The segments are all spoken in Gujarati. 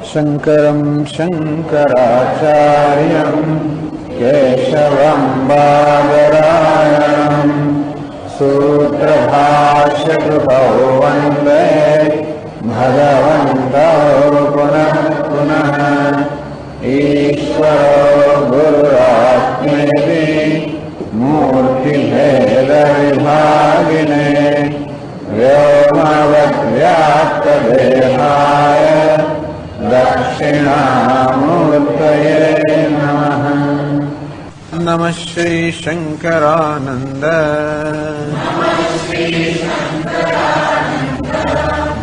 शंकरं शंकराचार्यं केशवं बादरायणं सूत्रभाष्यकृतौ वन्दे भगवन्तौ पुनः पुनः। ईश्वरो गुरुरात्मेति मूर्तिभेदविभागिने व्योमवद्व्याप्तदेहाय दक्षिणामूर्तये नमः। नमः श्री शंकरानंद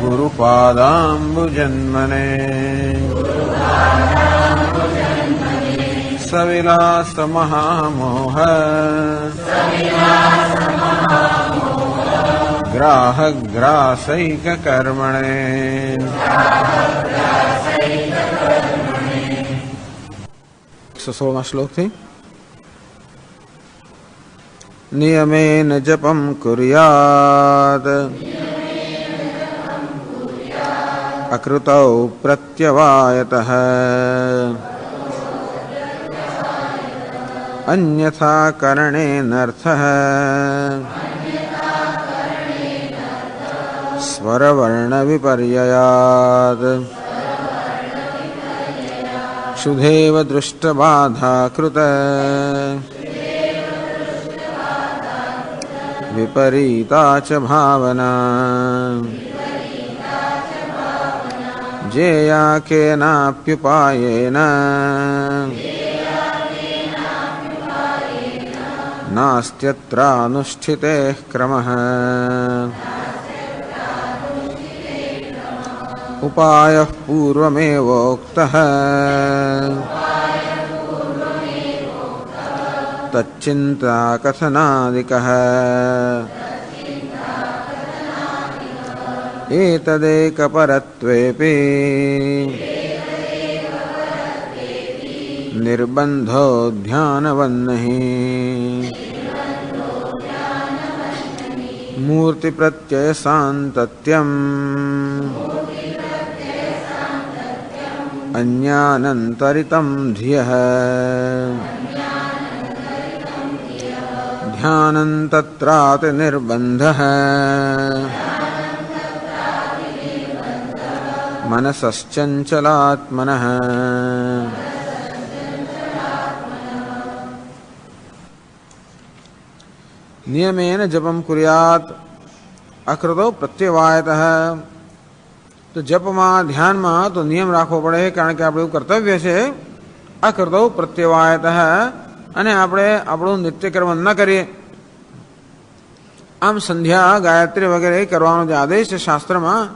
गुरुपादाम्बुजन्मने सविलास महामोह ग्राहग्रासैक कर्मणे। 116 श्लोक थी। नियमेन जपं कुर्यात् अकृतौ प्रत्यवायतः अन्यथा करणेनर्थः स्वरवर्णविपर्ययात् क्षुधेव दृष्टबाधाकृत विपरीता च भावना जेया केनाप्युपायेन नास्त्यत्रानुष्ठितेः क्रमः। उपायः पूर्वमेवोक्तः तच्चिन्ता कथनादिकः। एतदेकपरत्वेऽपि निर्बन्धो ध्यानवन्नहि मूर्तिप्रत्ययसान्तत्यम् अन्यानन्तरितं धियः ध्यानं तत्राति निर्बन्धः मनसश्चञ्चलात्मनः। नियमेन जपम कुर्यात अकृतो प्रत्यवायतः। तो जपમાં ધ્યાનમાં તો નિયમ રાખવો પડે, કારણ કે આપણું કર્તવ્ય છે અકૃતો પ્રત્યવાયતઃ, અને આપણે આપણું નિત્યકર્મ ન કરીએ. આમ સંધ્યા ગાયત્રી વગેરે કરવાનો જે આદેશ છે શાસ્ત્રમાં,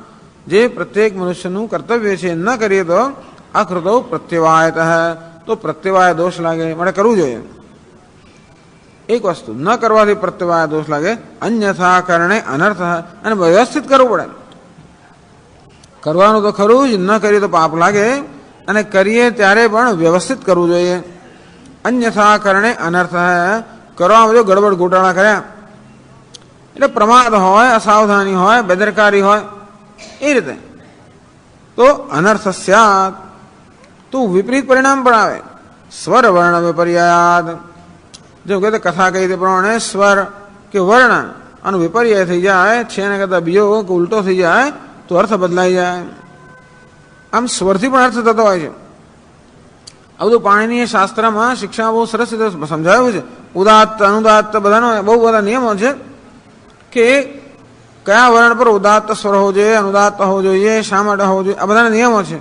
જે પ્રત્યેક મનુષ્યનું કર્તવ્ય છે ન કરીએ તો અકૃતો પ્રત્યવાયતઃ, તો પ્રત્યવાય દોષ લાગે, માટે કરવું જોઈએ. એક વસ્તુ ન કરવાથી પ્રત્યવાય દોષ લાગે, અન્યથા કરણે અનર્થ, અને વ્યવસ્થિત કરવું પડે. કરવાનું તો ખરું જ, ન કરીએ તો પાપ લાગે, અને કરીએ ત્યારે પણ વ્યવસ્થિત કરવું જોઈએ. અન્યથા કરણે અનર્થ, કરવામાં જો ગડબડ ગોટાળા કર્યા એટલે પ્રમાદ હોય, અસાવધાની હોય, બેદરકારી હોય, એ રીતે તો અનર્થ સ્યાત, તો વિપરીત પરિણામ પણ આવે. સ્વર વર્ણ વિપર્યાદ, જો કે કથા કહી તે પ્રમાણે સ્વર કે વર્ણ આનો વિપર્ય થઈ જાય છે, એના કરતાં બીજો કે ઉલટો થઈ જાય તો અર્થ બદલાઈ જાય. આમ સ્વરથી પણ અર્થ થતો હોય છે. આ બધું પાણીની શાસ્ત્રમાં શિક્ષા બહુ સરસ રીતે સમજાવ્યું છે. ઉદાત્ત અનુદાત્ત બધાનો બહુ બધા નિયમો છે કે કયા વર્ણ પર ઉદાત્ત સ્વર હોવો જોઈએ, અનુદાત્ત હોવો જોઈએ, શા માટે હોવો જોઈએ, આ બધાના નિયમો છે.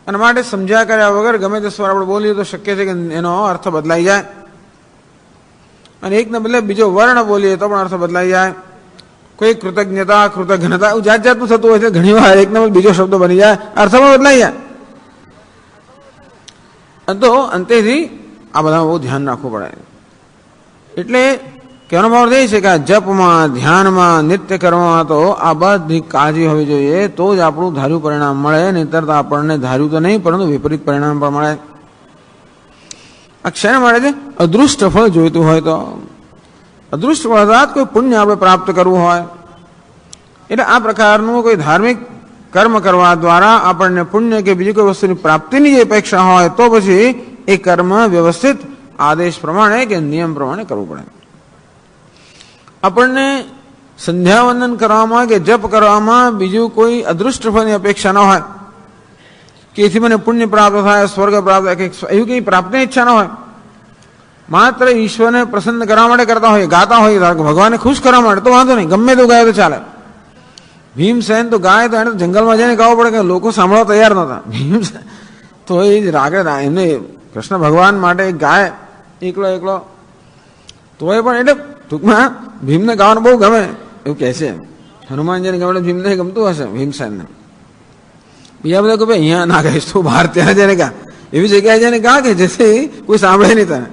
અને માટે સમજ્યા કર્યા વગર ગમે તે સ્વર આપણે બોલીએ તો શક્ય છે કે એનો અર્થ બદલાઈ જાય, અને એકને બદલે બીજો વર્ણ બોલીએ તો પણ અર્થ બદલાઈ જાય. કોઈ કૃતજ્ઞતા, કૃતજ્ઞતા એવું જાત જાતનું થતું હોય છે. ઘણી વાર એકને બદલે બીજો શબ્દ બની જાય, અર્થમાં બદલાઈ જાય. તો અંતેથી આ બધામાં બહુ ધ્યાન રાખવું પડે. એટલે કહેવાનો ભાવ એ છે કે આ જપમાં, ધ્યાનમાં, નિત્ય કર્મમાં તો આ બધી કાળજી હોવી જોઈએ, તો જ આપણું ધાર્યું પરિણામ મળે. નહીંતર તો આપણને ધાર્યું તો નહીં, પરંતુ વિપરીત પરિણામ પણ મળે. આ ક્ષણ મળે છે અદૃષ્ટ ફળ જોઈતું હોય તો. અદૃષ્ટ ફળ અર્થાત કોઈ પુણ્ય આપણે પ્રાપ્ત કરવું હોય, એટલે આ પ્રકારનું કોઈ ધાર્મિક કર્મ કરવા દ્વારા આપણને પુણ્ય કે બીજી કોઈ વસ્તુની પ્રાપ્તિની જે અપેક્ષા હોય તો પછી એ કર્મ વ્યવસ્થિત આદેશ પ્રમાણે કે નિયમ પ્રમાણે કરવું પડે. આપણને સંધ્યાવંદન કરવામાં કે જપ કરવામાં બીજું કોઈ અદૃષ્ટ ફળની અપેક્ષા ન હોય કે એથી મને પુણ્ય પ્રાપ્ત થાય, સ્વર્ગ પ્રાપ્ત થાય, એવી કંઈ પ્રાપ્તિની ઈચ્છા ન હોય. માત્ર ઈશ્વરને પ્રસન્ન કરવા માટે કરતા હોય, ગાતા હોય, ભગવાનને ખુશ કરવા માટે તો વાંધો નહીં, ગમે તેવું ગાય તો ચાલે. ભીમસેન તો ગાય તો એને જંગલમાં જઈને ગાવું પડે કે લોકો સાંભળવા તૈયાર નહોતા. ભીમસેન તો એ રાગે એમને કૃષ્ણ ભગવાન માટે ગાય એકલો તોય પણ એટલે ટૂંકમાં ભીમને ગાવાનું બહુ ગમે એવું કહે છે. હનુમાનજીને ગમે ભીમને ગમતું હશે ભીમસેનને. બીજા બધા કે ભાઈ અહીંયા ના ગાઈશ, તું બહાર ત્યાં જઈને ગા, એવી જગ્યાએ જઈને ગા કે જેથી કોઈ સાંભળે નહીં તને.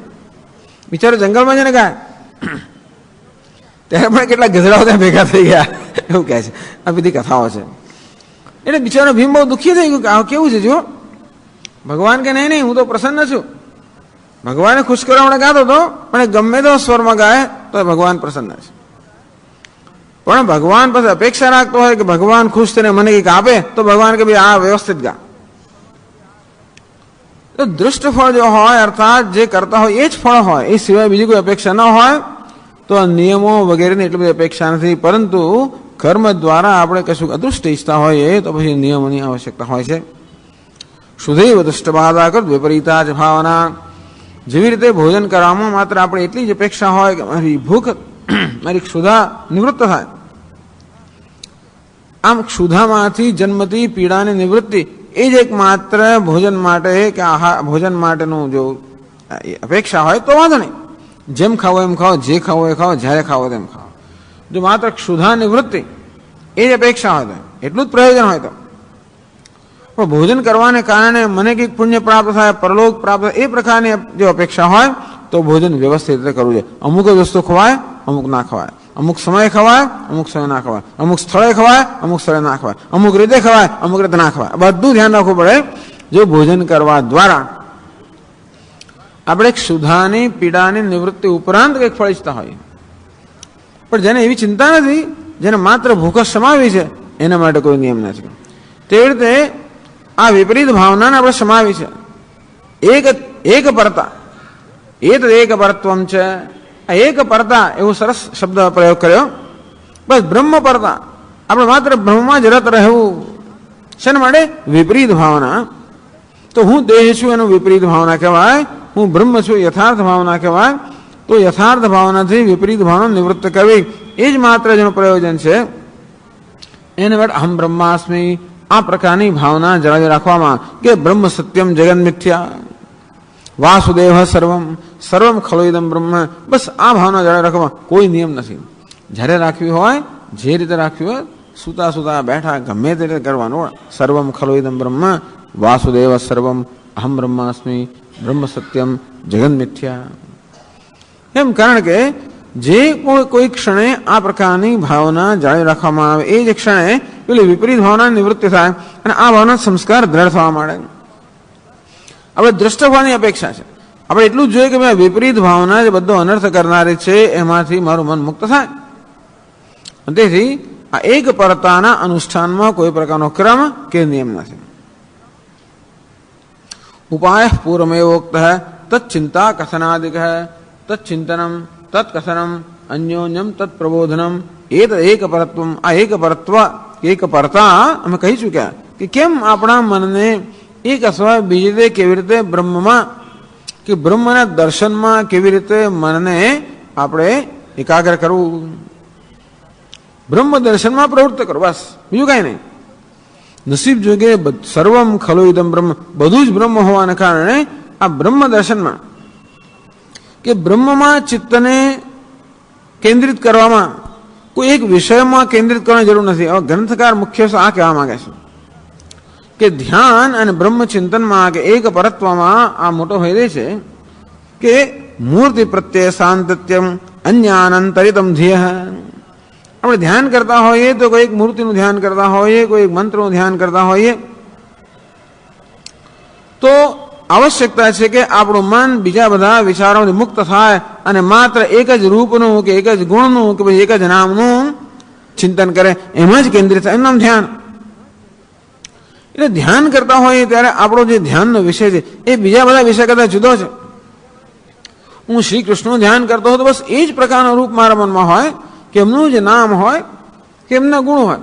બિચારો જંગલમાં જઈને ગાય ત્યારે પણ કેટલા ગધડાઓ ત્યાં ભેગા થઈ ગયા એવું કહે છે. આ બધી કથાઓ છે. એટલે બિચારો ભીમ બહુ દુઃખી થઈ ગયું કે આ કેવું છે જો ભગવાન કે નહીં હું તો પ્રસન્ન છું. ભગવાને ખુશ કરવા માટે ગાતો હતો પણ ગમે તો સ્વરમાં ગાય તો ભગવાન પ્રસન્ન છે. પણ ભગવાન પાસે અપેક્ષા રાખતો હોય કે ભગવાન ખુશ થઈને મને કંઈક આપે તો ભગવાન કે ભાઈ આ વ્યવસ્થિત ગા. તો દૃષ્ટ ફળ જો હોય અર્થાત જે કરતા હોય એ જ ફળ હોય, એ સિવાય બીજી કોઈ અપેક્ષા ન હોય તો નિયમો વગેરેની એટલી બધી અપેક્ષા નથી. પરંતુ કર્મ દ્વારા આપણે કશું અદૃષ્ટ ઈચ્છતા હોઈએ તો પછી નિયમોની આવશ્યકતા હોય છે. શુદ્ધૈવ દુષ્ટબાધા કૃત વિપરીતા જ ભાવના. જેવી રીતે ભોજન કરવામાં માત્ર આપણે એટલી જ અપેક્ષા હોય કે મારી ભૂખ મારી ક્ષુધા નિવૃત્ત થાય. આમ ક્ષુધામાંથી જન્મતી પીડાની નિવૃત્તિ એ જ એક માત્ર ભોજન માટે કે ભોજન માટેનું જો અપેક્ષા હોય તો વાંધો નહીં, જેમ ખાવો એમ ખાઓ, જે ખાવો એ ખાઓ, જ્યારે ખાવો તેમ ખાઓ. જો માત્ર ક્ષુધા નિવૃત્તિ એ જ અપેક્ષા હોય તો એટલું જ પ્રયોજન હોય તો. પણ ભોજન કરવાને કારણે મને કંઈક પુણ્ય પ્રાપ્ત થાય, પરલોક પ્રાપ્ત થાય, એ પ્રકારની જો અપેક્ષા હોય તો ભોજન વ્યવસ્થિત રીતે કરવું જોઈએ. અમુક જ વસ્તુ ખવાય, અમુક ના ખવાય. અમુક સમય ખવાય, અમુક સમય ના ખવાય. અમુક સ્થળે ખવાય, અમુક સ્થળે ના ખવાય. અમુક રીતે ખવાય, અમુક રીતે ના ખવાય. બધું ધ્યાન રાખવું પડે. જો ભોજન કરવા દ્વારા આપણે ક્ષુધાની પીડાની નિવૃત્તિ ઉપરાંત કંઈક ફળ ઈચ્છતા હોઈએ, પણ જેને એવી ચિંતા નથી, જેને માત્ર ભૂખ જ સમાવી છે, એના માટે કોઈ નિયમ નથી. તેવી રીતે આ વિપરીત ભાવનાને આપણે સમાવી છે. એક પરતા એ તો એક પરત્વમ છે. આ એક પરતા એવો સરસ શબ્દ પ્રયોગ કર્યો. બસ બ્રહ્મ પરતા, આપણે માત્ર બ્રહ્મમાં જ રત રહેવું. શેના માટે? વિપરીત ભાવના. તો હું દેહ છું એનું વિપરીત ભાવના કહેવાય, હું બ્રહ્મ છું યથાર્થ ભાવના કહેવાય. તો યથાર્થ ભાવનાથી વિપરીત ભાવના નિવૃત્ત કરવી એ જ માત્ર જેનું પ્રયોજન છે. એને માટે અહમ બ્રહ્માસ્મિ આ પ્રકારની ભાવના જાળવી રાખવામાં કે બ્રહ્મ સત્યમ જગન મિથ્યા વાસુદેવ સર્વમ ખલોઇદમ બ્રહ્મ, બસ આ ભાવના જાળવી રાખવામાં કોઈ નિયમ નથી. જ્યારે રાખવી હોય, જે રીતે રાખવી હોય, સુતા બેઠા ગમે તે રીતે કરવાનું. સર્વમ ખલોઇદમ બ્રહ્મ વાસુદેવ સર્વમ અહમ બ્રહ્માસ્મિ બ્રહ્મ સત્યમ જગન મિથ્યા. એમ કારણ કે જે કોઈ ક્ષણે આ પ્રકારની ભાવના જાળવી રાખવામાં આવે એ જ ક્ષણે પેલી વિપરીત ભાવના નિવૃત્તિ થાય અને આ ભાવના સંસ્કાર દ્રઢ થવા માંડે. આપણે દ્રષ્ટફળની અપેક્ષા છે. આપણે એટલું જ જોઈએ કે ભાઈ વિપરીત ભાવના જે બધો અનર્થ કરનારી છે એમાંથી મારું મન મુક્ત થાય. તેથી આ એક પરતાના અનુષ્ઠાનમાં કોઈ પ્રકારનો ક્રમ કે નિયમ નથી. ઉપાય પૂર્વમેવોક્ત તચ્ચિંતા કથનાદિક તચ્ચિંતનમ તત્કથનમ અન્યોન્યમ તત્પ્રબોધનમ એક પરત્વમ. આ એક પરતા અમે કહી ચૂક્યા કે કેમ આપણા મનને એક અથવા બીજી રીતે કેવી રીતે બ્રહ્મમાં કે બ્રહ્મના દર્શનમાં કેવી રીતે મનને આપણે એકાગ્ર કરવું, બ્રહ્મ દર્શનમાં પ્રવૃત્ત કરો, બસ બીજું કાંઈ નહીં. નસીબ જોગે સર્વમ ખલોઇદમ બ્રહ્મ, બધું જ બ્રહ્મ હોવાને કારણે આ બ્રહ્મ દર્શનમાં કે બ્રહ્મમાં ચિત્તને કેન્દ્રિત કરવામાં કોઈ એક વિષયમાં કેન્દ્રિત કરવાની જરૂર નથી. હવે ગ્રંથકાર મુખ્ય આ કહેવા માંગે છે કે ધ્યાન અને બ્રહ્મચિંતનમાં કે એક પરત્વમાં આ મોટો ફાયદો છે કે મૂર્તિ પ્રત્યે સાંતત્યમ અન્યાનંતરિતમ ધ્યેય. આપણે ધ્યાન કરતા હોઈએ તો કોઈ એક મૂર્તિનું ધ્યાન કરતા હોઈએ, કોઈ એક મંત્રનું ધ્યાન કરતા હોઈએ તો આવશ્યકતા છે કે આપણું મન બીજા બધા વિચારોથી મુક્ત થાય અને માત્ર એક જ રૂપનું કે એક જ ગુણનું કે પછી એક જ નામનું ચિંતન કરે, એમાં જ કેન્દ્રિત થાય. એનું નામ ધ્યાન. એટલે ધ્યાન કરતા હોઈએ ત્યારે આપણો જે ધ્યાનનો વિષય છે એ બીજા બધા વિષય કરતા જુદો છે. હું શ્રી કૃષ્ણનું ધ્યાન કરતો હોઉં તો બસ એ જ પ્રકારનું રૂપ મારા મનમાં હોય કે એમનું જે નામ હોય કે એમના ગુણ હોય,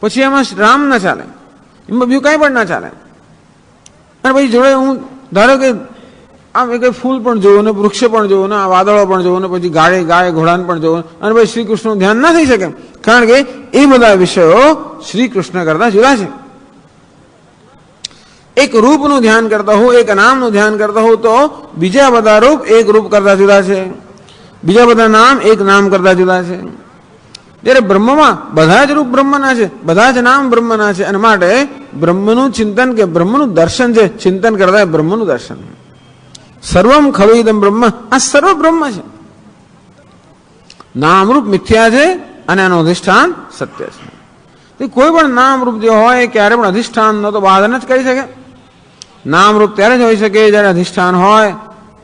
પછી એમાં રામ ના ચાલે, એમાં બીજું કાંઈ પણ ના ચાલે. અને પછી જોડે હું ધારો કે આમ એ કંઈ ફૂલ પણ જોવું ને વૃક્ષ પણ જોવું ને આ વાદળો પણ જોવું ને પછી ગાય ઘોડાને પણ જોવું અને પછી શ્રી કૃષ્ણનું ધ્યાન ના થઈ શકે, કારણ કે એ બધા વિષયો શ્રી કૃષ્ણ કરતા જુદા છે. એક રૂપનું ધ્યાન કરતા હોઉં, એક નામનું ધ્યાન કરતા હોઉં તો બીજા બધા રૂપ એક રૂપ કરતા જુદા છે, બીજા બધા નામ એક નામ કરતા જુદા છે. જ્યારે બ્રહ્મમાં બધા જ રૂપ બ્રહ્મના છે, બધા જ નામ બ્રહ્મના છે, અને માટે બ્રહ્મનું ચિંતન કે બ્રહ્મનું દર્શન છે, ચિંતન કરતા બ્રહ્મનું દર્શન. સર્વમ ખલુ ઇદમ બ્રહ્મ, આ સર્વ બ્રહ્મ છે. નામરૂપ મિથ્યા છે અને આનું અધિષ્ઠાન સત્ય છે. કોઈ પણ નામરૂપ જે હોય ક્યારે પણ અધિષ્ઠાન ન તો બાધન જ કરી શકે. નામરૂપ ત્યારે જ હોઈ શકે જ્યારે અધિષ્ઠાન હોય,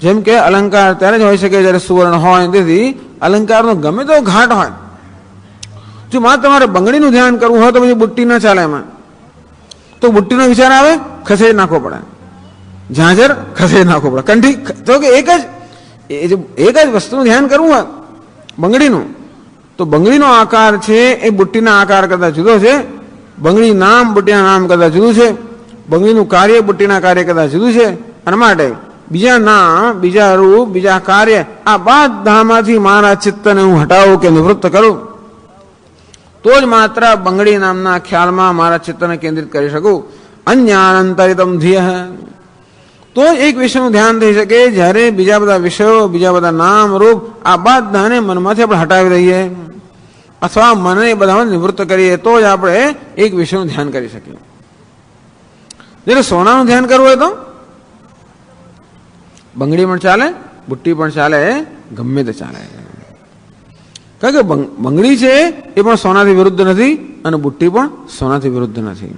જેમ કે અલંકાર ત્યારે જ હોઈ શકે જ્યારે સુવર્ણ હોય. તેથી અલંકારનો ગમે તો ઘાટ હોય. જો માત્ર તમારે બંગડીનું ધ્યાન કરવું હોય તો પછી બુટ્ટી ના ચાલે. એમાં તો બુટ્ટીનો વિચાર આવે, ખસેડી નાખવો પડે, ઝાંઝર ખસેડી નાખવો પડે, કંઠી. તો કે એક જ વસ્તુનું ધ્યાન કરવું હોય બંગડીનું, તો બંગડીનો આકાર છે એ બુટ્ટીના આકાર કરતા જુદો છે, બંગડી નામ બુટ્ટીના નામ કરતા જુદું છે, બંગડીનું કાર્ય બુટ્ટીના કાર્ય કરતા જુદું છે. અને માટે બીજા નામ, બીજા રૂપ, બીજા કાર્ય આ બધામાંથી મારા ચિત્તને હું હટાવું કે નિવૃત્ત કરું તો જ માત્ર બંગડી નામના ખ્યાલમાં મારા ચિત્તને કેન્દ્રિત કરી શકું. અન્યાનંતરિતમ ધ્યેય, તો એક વિષયનું ધ્યાન થઈ શકે જ્યારે બીજા બધા વિષયો, બીજા બધા નામ રૂપ આ બધાને મનમાંથી આપણે હટાવી દઈએ અથવા મને એ બધામાં નિવૃત્ત કરીએ તો જ આપણે એક વિષયનું ધ્યાન કરી શકીએ. જ્યારે સોનાનું ધ્યાન કરવું હોય તો બંગડી પણ ચાલે, બુટ્ટી પણ ચાલે, ગમે તે ચાલે. કારણ કે બંગડી છે એ પણ સોનાથી વિરુદ્ધ નથી અને બુટ્ટી પણ સોનાથી વિરુદ્ધ નથી.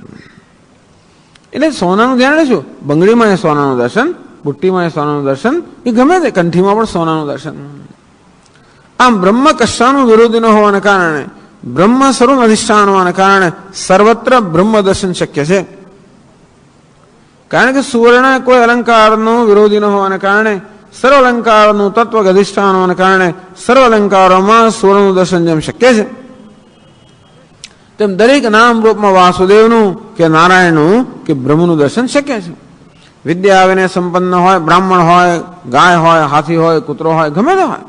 એટલે સોનાનું ધ્યાન લેશું, બંગડીમાં એ સોનાનું દર્શન, બુટ્ટીમાં એ સોનાનું દર્શન, એ ગમે તે કંઠીમાં પણ સોનાનું દર્શન. આમ બ્રહ્મ કશાનું વિરોધી ન હોવાને કારણે, બ્રહ્મ સ્વરૂપ અધિષ્ઠાન હોવાને કારણે સર્વત્ર બ્રહ્મ દર્શન શક્ય છે. કારણ કે સુવર્ણ કોઈ અલંકારનું વિરોધી ન હોવાને કારણે, સર્વ અલંકારનું તત્વ અધિષ્ઠાન હોવાને કારણે સર્વ અલંકારોમાં સુવર્ણનું દર્શન જેમ શક્ય છે તેમ દરેક નામ રૂપમાં વાસુદેવનું કે નારાયણનું કે બ્રહ્મનું દર્શન શક્ય છે. વિદ્યા આવીને સંપન્ન હોય, બ્રાહ્મણ હોય, ગાય હોય, હાથી હોય, કૂતરો હોય, ગમે તે હોય,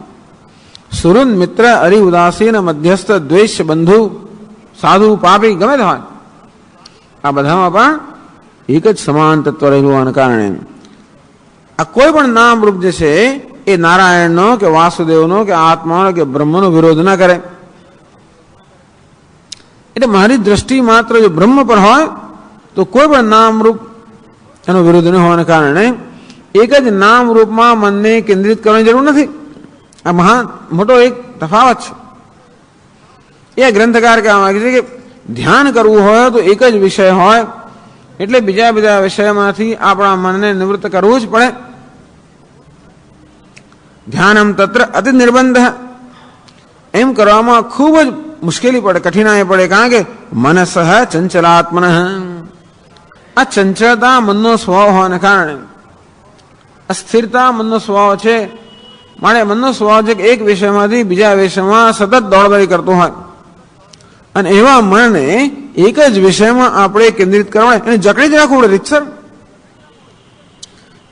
સુરુન મિત્ર અરિ ઉદાસીન મધ્યસ્થ દ્વેષ બંધુ સાધુ પાપી ગમે તે હોય, આ બધામાં પણ એક જ સમાન તત્વ રહેલું હોવાને કારણે આ કોઈ પણ નામ રૂપ જે છે એ નારાયણનો કે વાસુદેવનો કે આત્માનો કે બ્રહ્મનો વિરોધ ના કરે. એટલે મારી દ્રષ્ટિ માત્ર જો બ્રહ્મ પર હોય તો કોઈ પણ નામ રૂપ એનો વિરોધ ન હોવાને કારણે એક જ નામ રૂપમાં મનને કેન્દ્રિત કરવાની જરૂર નથી. આ મહાન મોટો એક તફાવત છે. એ ગ્રંથકાર કહેવા માંગે છે કે ધ્યાન કરવું હોય તો એક જ વિષય હોય, એટલે બીજા બીજા વિષયમાંથી આપણા મનને નિવૃત્ત કરવું જ પડે. ધ્યાનમ તત્ર અતિ નિર્બંધ, એમ કરવામાં ખૂબ જ મુશ્કેલી પડે, કઠિનાઈ પડે. કારણ કે મનસ ચંચલાત્મન, આ ચંચળતા મનનો સ્વભાવ હોવાને કારણે, અસ્થિરતા મનનો સ્વભાવ છે. માટે મનનો સ્વભાવ છે કે એક વિષયમાંથી બીજા વિષયમાં સતત દોડદોડી કરતો હોય, અને એવા મનને એક જ વિષયમાં આપણે કેન્દ્રિત કરવા એને જકડી જ રાખવું પડે રીતસર.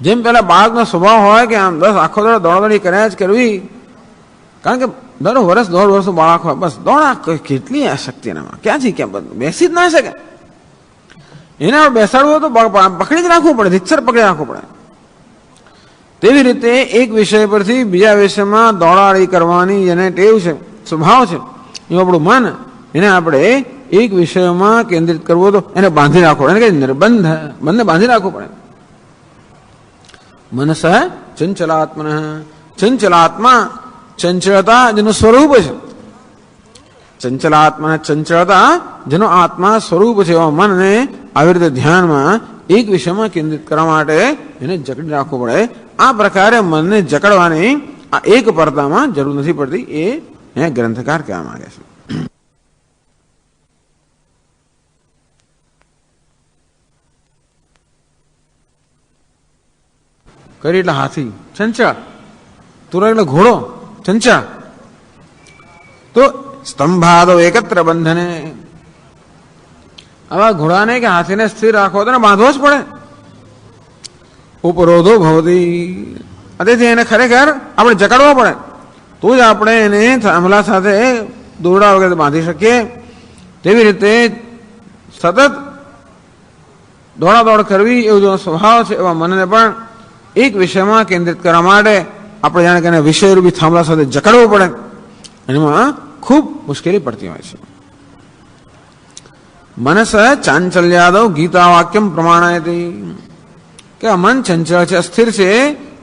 જેમ પેલા બાળકનો સ્વભાવ હોય કે આમ બસ આખો દાડો દોડદોડી કર્યા જ કરવી, કારણ કે દર વર્ષ 1.5 વર્ષનું બાળક હોય, બસ દોડા, કેટલી આ શક્તિ એનામાં, ક્યાંથી ક્યાં બધું બેસી જ ના શકે. એને આપણે બેસાડવું હોય તો પકડી જ રાખવું પડે, રીતસર પકડી રાખવું પડે. તેવી રીતે એક વિષય પરથી બીજા વિષયમાં દોડાડી કરવાની જેને ટેવ છે, સ્વભાવ છે, એ આપણું મન, એને આપણે એક વિષયમાં કેન્દ્રિત કરવો તો એને બાંધી રાખવો, એને કઈ નિર્બંધ, મનને બાંધી રાખવું પડે. મનસ ચંચલાત્મન, ચંચલાત્મા ચંચળતા જેનું સ્વરૂપ છે, ચંચલાત્મા ચંચળતા જેનો આત્મા સ્વરૂપ છે, એવા મનને આવી રીતે ધ્યાનમાં એક વિષયમાં કેન્દ્રિત કરવા માટે એને જકડી રાખવું પડે. આ પ્રકારે મનને જકડવાની આ એક પરતામાં જરૂર નથી પડતી, એ ગ્રંથકાર કહેવા માંગે છે. કરી એટલે હાથી ચંચળ, તુરગ એટલે ઘોડો ચંચળ. તો સ્તંભાદો એકત્ર બંધને, આવા ઘોડાને કે હાથીને સ્થિર રાખવો તો બાંધવો જ પડે. ઉપરોધો ભવતી, તેથી એને ખરેખર આપણે જકડવો પડે તો જ આપણે એને થાંભલા સાથે દોરડા વગેરે બાંધી શકીએ. તેવી રીતે સતત દોડાદોડ કરવી એવો જો સ્વભાવ છે, એવા મનને પણ એક વિષયમાં કેન્દ્રિત કરવા માટે આપણે જાણે કે વિષયરૂપી થાંભલા સાથે જકડવું પડે. એમાં ખૂબ મુશ્કેલી પડતી હોય છે. મનસ ચાંચલ્યાદવ ગીતા વાક્યમ પ્રમાણયતી, કે આ મન ચંચળ છે, અસ્થિર છે,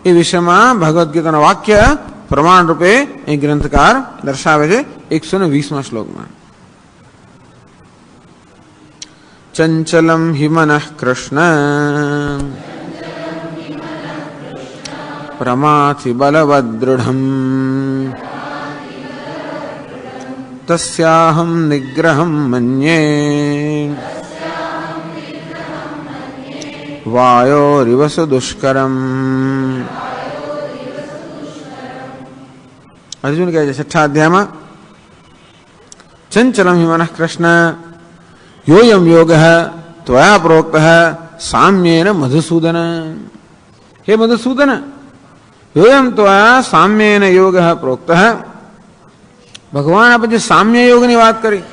એ વિષયમાં ભગવદ્ ગીતાના વાક્ય પ્રમાણ રૂપે એ ગ્રંથકાર દર્શાવે છે 120માં શ્લોકમાં. ચંચલમ હિ મનઃ કૃષ્ણ પ્રમાથી બલવદૃઢમ તસ્યાહમ નિગ્રહમ મન્યે વાયોરિવ સુદુષ્કરમ. અર્જુન કહે છે 6ઠ્ઠા અધ્યાયમાં, ચંચલમ હિ મનઃ કૃષ્ણ યોયમ યોગ ત્વયા પ્રોક્ત સામ્યેન મધુસૂદન. હે મધુસૂદન, યોયમ ત્વયા સામ્યેન યોગ પ્રોક્ત. ભગવાન આપણે જે સામ્ય યોગની વાત કરી,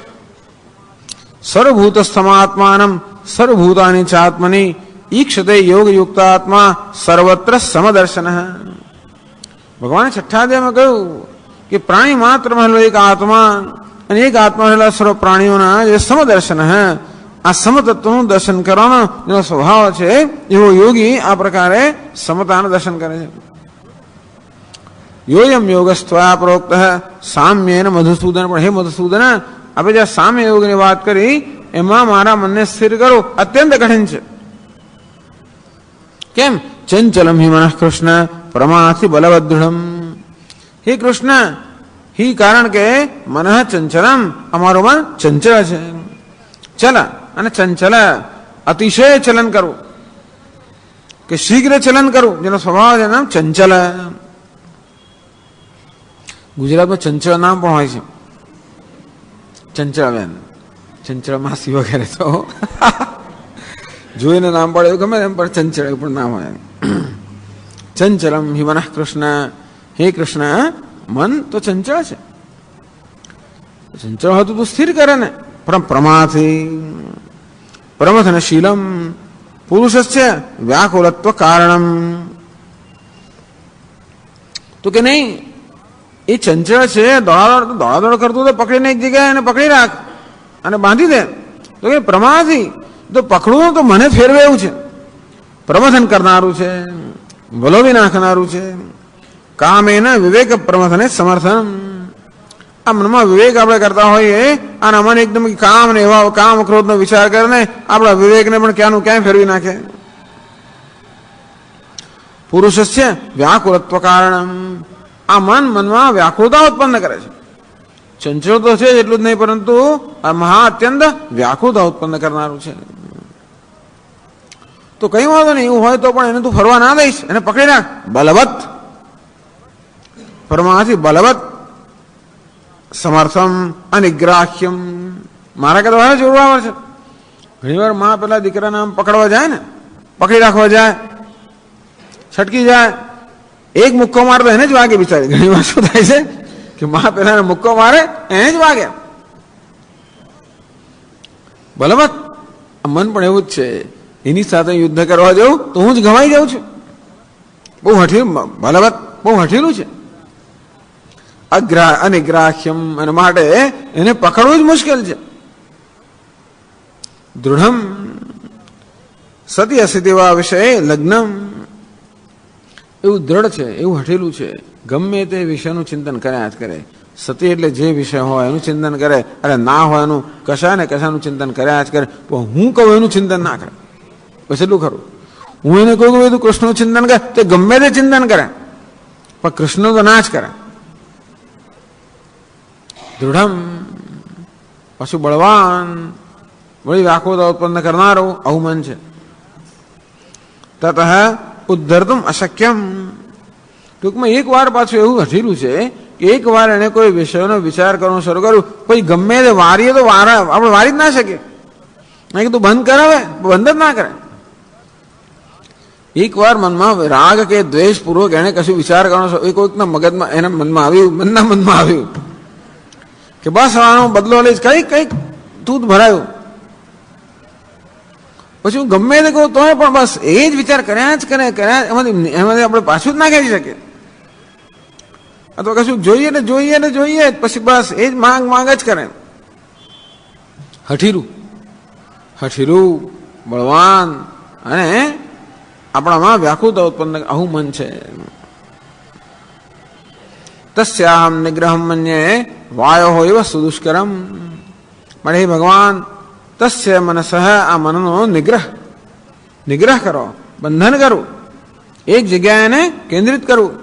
સર્વભૂતસ્થમાત્માનમ સર્વભૂતાની ચાત્મની ઈક્ષતે યોગ યુક્તાત્મા સર્વત્ર સમદર્શન. ભગવાને 6ઠ્ઠા અધ્યાયમાં કહ્યું કે પ્રાણી માત્રમાં રહેલો એક આત્મા અને એક આત્મા રહેલા સર્વ પ્રાણીઓના જે સમદર્શન આ સમતત્વનું દર્શન કરવાનો જેનો સ્વભાવ છે, એવો યોગી આ પ્રકારે સમતાનું દર્શન કરે છે. યોયમ યોગસ્ત્વયા પ્રોક્ત સામ્યેન મધુસૂદન. પણ હે મધુસૂદન, આપણે જે સામ્ય યોગની વાત કરી એમાં મારા મનને સ્થિર કરો અત્યંત કઠિન છે. કેમ? ચંચલમ હિ મનઃ કૃષ્ણ પ્રમાથી બલવદૃઢમ. હે કૃષ્ણ, હિ કારણ કે મનઃ ચંચલમ, અમારું મન ચંચળ છે. ચલ અને ચંચલ, અતિશય ચલન કરવું કે શીઘ્ર ચલન કરવું, જેનો સ્વભાવ છે નામ ચંચલ. ગુજરાતમાં ચંચળ નામ પણ હોય છે, ચંચળબેન, ચંચળ માસી વગેરે. તો જોઈને નામ પડે એવું ગમે એમ, પણ ચંચળ એવું પણ નામ હોય. ચંચલમ હિ મનઃ કૃષ્ણ, હે કૃષ્ણ, મન તો ચંચળ છે. ચંચળ હતું તો સ્થિર કરે ને. પ્રમાથી પ્રમથનશીલમ પુરુષસ્ય વ્યાકુલત્વ કારણમ. તો કે નહીં, એ ચંચળ છે, દોડાદોડ કરતું તો પકડીને એક જગ્યાએ એને પકડી રાખ અને બાંધી દે. તો કે પ્રમાથી તો પકડવું તો મને ફેરવે એવું છે, પ્રમથન કરનારું છે, વલોવી નાખનારું છે. કામ એના વિવેક પ્રમથને સમર્થન. આ મનમાં વિવેક આપણે કરતા હોઈએ અને મન એકદમ કામ ને એવા કામ ક્રોધનો વિચાર કરીને આપણા વિવેકને પણ ક્યાંનું ક્યાંય ફેરવી નાખે. પુરુષસ્ય વ્યાકુલત્વ કારણમ. આ મનમાં વ્યાકુળતા ઉત્પન્ન કરે છે. ચંચળ તો છે એટલું જ નહીં, પરંતુ આ મહા અત્યંત વ્યાકુળતા ઉત્પન્ન કરનારું છે. તો કઈ વાંધો નહીં, એવું હોય તો પણ એને તું ફરવા ના દઈશ, એને પકડી રાખ. બલવત, પરમાથી બલવત, સમર્થમ અનિગ્રાહ્યમ. મારા કહેતા જોડવા છે. ઘણી વાર માં પેલા દીકરાને આમ પકડવા જાય ને, પકડી રાખવા જાય, છટકી જાય, એક મુક્કો મારે તો એને જ વાગે બિચારી. ઘણી વાર શું થાય છે કે માં પેલા મુક્કો મારે એને જ વાગે. બલવત, મન પણ એવું જ છે. એની સાથે યુદ્ધ કરવા જાઉં તો હું જ ઘવાઈ જાઉં છું. બહુ હઠીલું, બલવત બહુ હઠીલું છે. અનિગ્રાહ્યમ, અને માટે એને પકડવું જ મુશ્કેલ છે. દૃઢમ સતી અસિતિવા વિષય લગ્નમ. એવું દ્રઢ છે, એવું હઠેલું છે, ગમે તે વિષયનું ચિંતન કર્યા જ કરે. સતી એટલે જે વિષય હોય એનું ચિંતન કરે, અરે ના હોય એનું કશા ને કશાનું ચિંતન કર્યા જ કરે. પણ હું કહું એનું ચિંતન ના કરે. બસ એટલું ખરું. હું એને કહું કે તું કૃષ્ણનું ચિંતન કરે, તે ગમે તે ચિંતન કરે, પણ કૃષ્ણ તો ના જ કરે. દૃઢમ, પાછું બળવાન, વળી વ્યાકુળતા ઉત્પન્ન કરનારો આવું મન છે. તતઃ ઉદ્ધર્તુમ અશક્યમ. ટૂંકમાં એક વાર પાછું એવું હઠીરું છે કે એક વાર એને કોઈ વિષયનો વિચાર કરવાનો શરૂ કર્યું, કોઈ ગમે તે વારીએ તો આપણે વારી જ ના શકીએ. મેં કીધું બંધ કરાવે, બંધ જ ના કરે. એક વાર મનમાં રાગ કે દ્વેષ પૂર્વક એને કશું વિચાર કરવાનો, કોઈકના મગજમાં એના મનમાં આવ્યું, મનના મનમાં આવ્યું કે બસ આનો બદલો લઈશ, કઈક તૂત ભરાયું. પછી હું ગમે તે કહું તોય પણ બસ એ જ વિચાર કર્યા જ કરે, એમાંથી આપણે પાછું જ ના ખેંચી શકીએ. અથવા કશું જોઈએ ને પછી બસ એ જ માંગ જ કરે. હઠીરું બળવાન અને આપણામાં વ્યાકુળતા ઉત્પન્ન આવું મન છે. તસ્યાહમ નિગ્રહમ મન્યે વાયો હોય સુદુષ્કરમ. મળે હે ભગવાન, તસ્ય મનસઃ, આ મનનો નિગ્રહ કરો, બંધન કરવું, એક જગ્યાએ એને કેન્દ્રિત કરવું.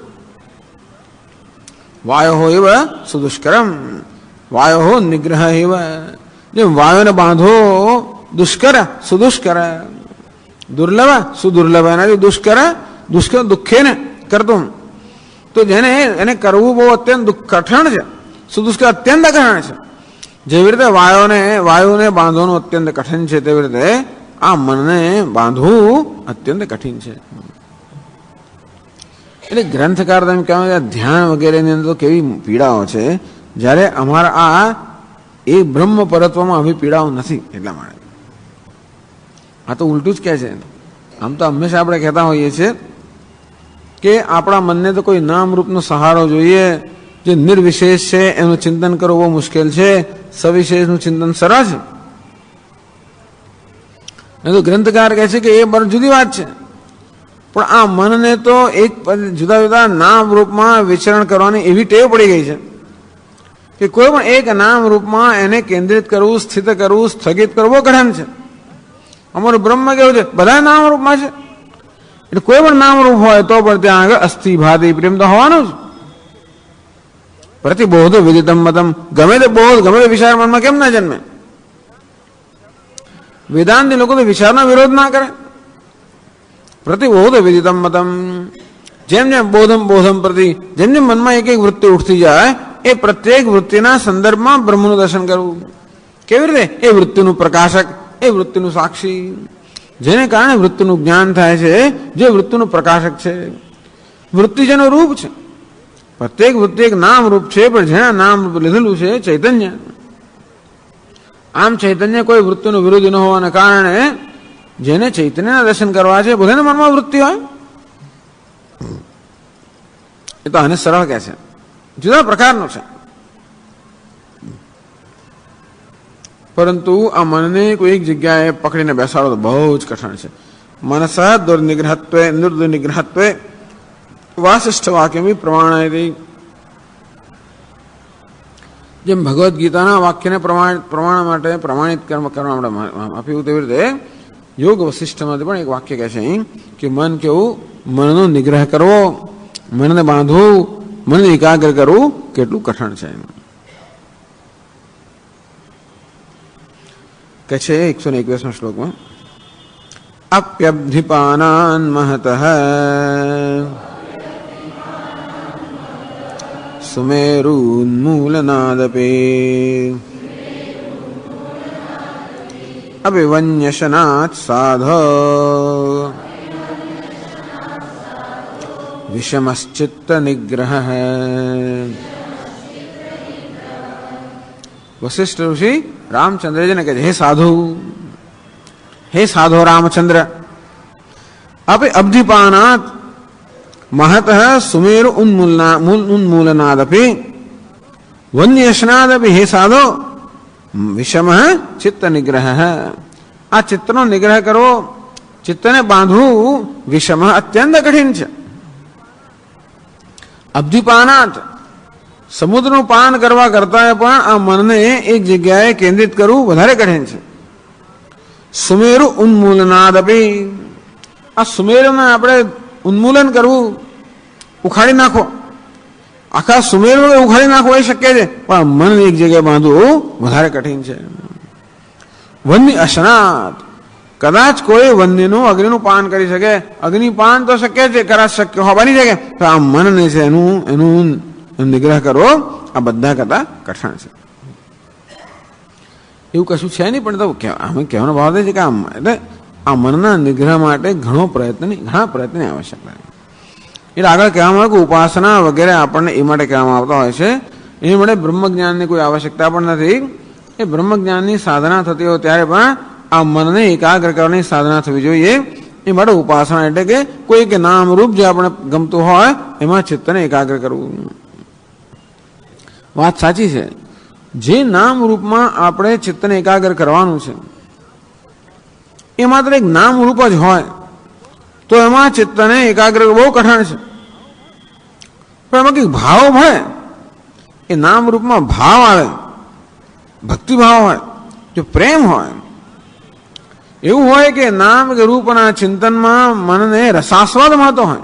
વાયો હોય સુદુષ્કરમ, વાયો નિગ્રહ એવ. જે વાયોને બાંધો દુષ્કર સુદુષ્કર, દુર્લભ સુદુર્લભ, એનાથી દુષ્કર દુઃખે ને કરતું. તો જેને એને કરવું બહુ અત્યંત કઠણ છે, સુદુષ્કર અત્યંત કઠણ છે. જેવી રીતે વાયુને બાંધવાનું અત્યંત કઠિન છે, તેવી રીતે આ મનને બાંધવું અત્યંત કઠિન છે. એટલે ગ્રંથકાર તમે કહેવાય ધ્યાન વગેરેની અંદર તો કેવી પીડાઓ છે, જ્યારે અમારા આ એ બ્રહ્મ પરત્વમાં આવી પીડાઓ નથી. એટલા માટે આ તો ઉલટું જ કહે છે. આમ તો હંમેશા આપણે કહેતા હોઈએ છીએ કે આપણા મનને તો કોઈ નામરૂપનો સહારો જોઈએ. જે નિર્વિશેષ છે એનું ચિંતન કરવું બહુ મુશ્કેલ છે, સવિશેષનું ચિંતન સરળ છે. નહીં તો ગ્રંથકાર કહે છે કે એ બહુ જુદી વાત છે. પણ આ મનને તો એક જુદા જુદા નામ રૂપમાં વિચરણ કરવાની એવી ટેવ પડી ગઈ છે કે કોઈ પણ એક નામ રૂપમાં એને કેન્દ્રિત કરવું, સ્થિત કરવું, સ્થગિત કરવું બહુ કઠણ છે. અમારું બ્રહ્મ કેવું છે, બધા નામ રૂપમાં છે. એટલે કોઈ પણ નામ રૂપ હોય તો પણ ત્યાં આગળ અસ્થિ ભાતિ પ્રેમ તો હોવાનું જ. પ્રતિબોધ વિદિતમ મતમ, ગમે તે બોધ, ગમે તે વિચાર મનમાં કેમ ના જન્મે? વેદાંતી લોકો તો વિચારનો વિરોધ ના કરે. પ્રતિબોધ વિદિતમ મતમ, જેમ જેમ બોધમ પ્રતિ, જેમ જેમ મનમાં એક વૃત્તિ ઉઠતી જાય, એ પ્રત્યેક વૃત્તિના સંદર્ભમાં બ્રહ્મનું દર્શન કરવું. કેવી રીતે? એ વૃત્તિનું પ્રકાશક, એ વૃત્તિનું સાક્ષી, જેને કારણે વૃત્તિનું જ્ઞાન થાય છે, જે વૃત્તિનું પ્રકાશક છે. વૃત્તિ જેનું રૂપ છે, પ્રત્યેક વૃત્તિ એક નામ રૂપ છે, પણ જેના નામ રૂપ લીધેલું છે ચૈતન્ય. આમ ચૈતન્ય કોઈ વૃત્તિનું વિરોધી ન હોવાના કારણે જેને ચૈતન્યના દર્શન કરવા છે, બધાના મનમાં વૃત્તિ હોય. એ તો આને સરળ કહે છે, જુદા પ્રકારનો છે. પરંતુ આ મનને કોઈ એક જગ્યાએ પકડીને બેસાડો તો બહુ જ કઠણ છે. મનસ દુર્નિગ્રહત્વે નિર્દુર્નિગ્રહત્વે વાસિષ્ઠ વાક્યમી પ્રમાણાય. જેમ ભગવદ્ ગીતાના વાક્યને પ્રમાણ માટે પ્રમાણિત કરવા માટે આપ્યું, તેવી રીતે યોગ વશિષ્ઠમાંથી પણ એક વાક્ય કહે છે કે મન કેવું, મનનો નિગ્રહ કરવો, મનને બાંધવું, મનને એકાગ્ર કરવું કેટલું કઠણ છે. કહે છે 121 શ્લોકમાં, અપ્યબ્ધિપાનાન મહતઃ સુમેરુન્મૂલનાદપે અભિવન્યશનાत् સાધ વિષમશ્ચિત્ત નિગ્રહ. વશિષ્ઠ ઋષિ રામચંદ્રજીને કહે છે, હે સાધો રામચંદ્ર, અપે અબ્ધિપાનાત महत सुमेरु उन्मूलनादपि वन्यशनादपि हे साधो विषम चित्त निग्रह. आ चित्तनो निग्रह करो, चित्तने बांधવું વિષમ અત્યંત કઠિન છે. અબ્ધિપાનાત, સમુદ્રનું પાન કરવા કરતા પણ આ મનને એક જગ્યાએ કેન્દ્રિત કરવું વધારે કઠિન છે. સુમેરુ ઉન્મૂલનાદપી, આ સુમેરુને આપણે ઉન્મૂલન કરવું, ઉખાડી નાખો, આખા સુમેરુ ઉખાડી નાખવો એ શક્ય છે, પણ મન એક જગ્યાએ બાંધવું વધારે કઠિન છે. વન્ય અશનાત, કદાચ કોઈ વન્યનું અગ્નિનું પાન કરી શકે, અગ્નિપાન તો શક્ય છે, કદાચ શક્ય હોવા બની શકે, તો આ મનને છે એનું નિગ્રહ કરવો આ બધા કરતા કઠણ છે. એવું કશું છે નહીં, પણ તો અમે કહેવાનો ભાવ છે કે એટલે આ મનના નિગ્રહ માટે ઘણા પ્રયત્નની આવશ્યકતા છે. એટલે આગળ કહેવામાં આવે કે ઉપાસના વગેરે આપણને એ માટે કહેવામાં આવતા હોય છે. એ માટે બ્રહ્મજ્ઞાનની કોઈ આવશ્યકતા પણ નથી. એ બ્રહ્મજ્ઞાનની સાધના થતી હોય ત્યારે પણ આ મનને એકાગ્ર કરવાની સાધના થવી જોઈએ. એ માટે ઉપાસના એટલે કે કોઈ કે નામ રૂપ જે આપણે ગમતું હોય એમાં ચિત્તને એકાગ્ર કરવું. વાત સાચી છે. જે નામ રૂપમાં આપણે ચિત્તને એકાગ્ર કરવાનું છે એ માત્ર એક નામ રૂપ જ હોય તો એમાં ચિત્તને એકાગ્ર બહુ કઠણ છે. પણ એમાં કંઈક ભાવ હોય, એ નામ રૂપમાં ભાવ આવે, ભક્તિભાવ હોય, જો પ્રેમ હોય, એવું હોય કે નામ કે રૂપના ચિંતનમાં મનને રસાસ્વાદ મળતો હોય,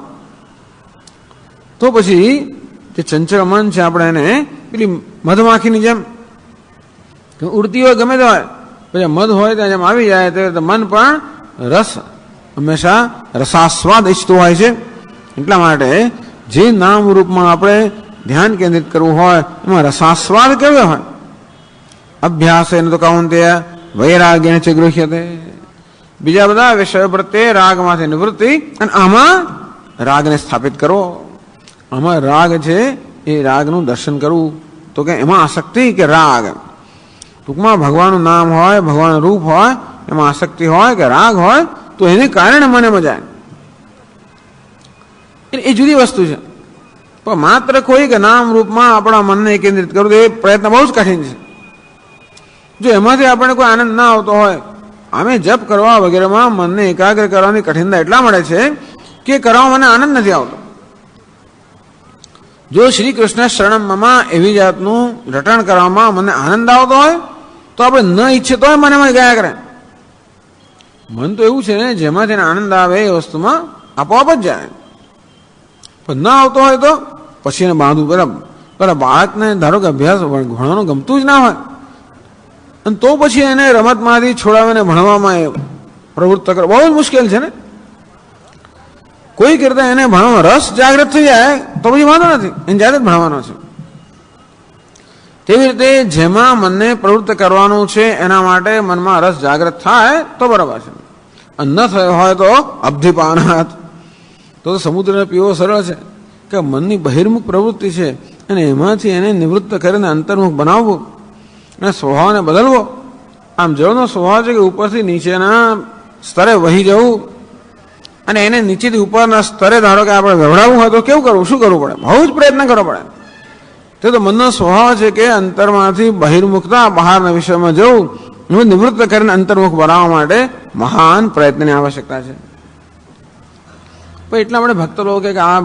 તો પછી જે ચંચળ મન છે આપણે એને પેલી મધમાખીની જેમ ઉડતી હોય ગમે તે હોય, પછી મધ હોય ત્યાં જેમ આવી જાય તો મન પણ રસ હંમેશા રસાસ્વાદ ઈચ્છતું હોય છે. એટલા માટે જે નામ રૂપમાં આપણે ધ્યાન કેન્દ્રિત કરવું હોય એમાં રસાસ્વાદ કેવો હોય? અભ્યાસ એને તો કૌંતેય વૈરાગ્ય છે ગૃહ્યતે. બીજા બધા વિષયો પ્રત્યે રાગમાંથી નિવૃત્તિ, અને આમાં રાગને સ્થાપિત કરવો. આમાં રાગ છે એ રાગનું દર્શન કરવું. તો કે એમાં આસક્તિ કે રાગ, ટૂંકમાં ભગવાનનું નામ હોય, ભગવાનનું રૂપ હોય, એમાં આસક્તિ હોય કે રાગ હોય તો એને કારણે મને મજા આવે. એ જુદી વસ્તુ છે. પણ માત્ર કોઈ કે નામ રૂપમાં આપણા મનને કેન્દ્રિત કરવું એ પ્રયત્ન બહુ જ કઠિન છે. જો એમાંથી આપણને કોઈ આનંદ ના આવતો હોય, અમે જપ કરવા વગેરેમાં મનને એકાગ્ર કરવાની કઠિનતા એટલા મળે છે કે કરવામાં મને આનંદ નથી આવતો. જો શ્રી કૃષ્ણ શરણમમાં એવી જાતનું રટણ કરવામાં મને આનંદ આવતો હોય તો આપણે ન ઈચ્છે તોય મને ગયા કરે. મન તો એવું છે ને જેમાંથી આનંદ આવે એ વસ્તુમાં આપોઆપ જ જાય. પણ ન આવતો હોય તો પછી એને બાંધવું. બરાબર બાળકને ધારો કે અભ્યાસ ભણવાનું ગમતું જ ના હોય અને તો પછી એને રમતમાંથી છોડાવીને ભણવામાં પ્રવૃત્ત કરો બહુ જ મુશ્કેલ છે ને. કોઈ કરતા એને ભણવામાં રસ જાગૃત થઈ જાય તો પછી વાંધો નથી, એને જાતે જ ભણવાનો છે. તેવી રીતે જેમાં મનને પ્રવૃત્ત કરવાનું છે એના માટે મનમાં રસ જાગૃત થાય તો બરાબર છે. અને ન થયો હોય તો અબ્ધિપાનાત, તો સમુદ્રને પીવો સરળ છે કે મનની બહિર્મુખ પ્રવૃત્તિ છે અને એમાંથી એને નિવૃત્ત કરીને અંતર્મુખ બનાવવું અને સ્વભાવને બદલવો. આમ જળનો સ્વભાવ છે કે ઉપરથી નીચેના સ્તરે વહી જવું અને એને નીચેથી ઉપરના સ્તરે ધારો કે આપણે વહેવડાવવું હોય તો કેવું કરવું, શું કરવું પડે? બહુ જ પ્રયત્ન કરવો પડે. તે તો મનનો સ્વભાવ છે કે અંતરમાંથી બહિર્મુખતા બહારના વિષયમાં જવું, એનું નિવૃત્ત કરીને અંતર્મુખ બનાવવા માટે મહાન પ્રયત્નની આવશ્યકતા છે. પણ એટલા માટે ભક્તો લોકો કે આ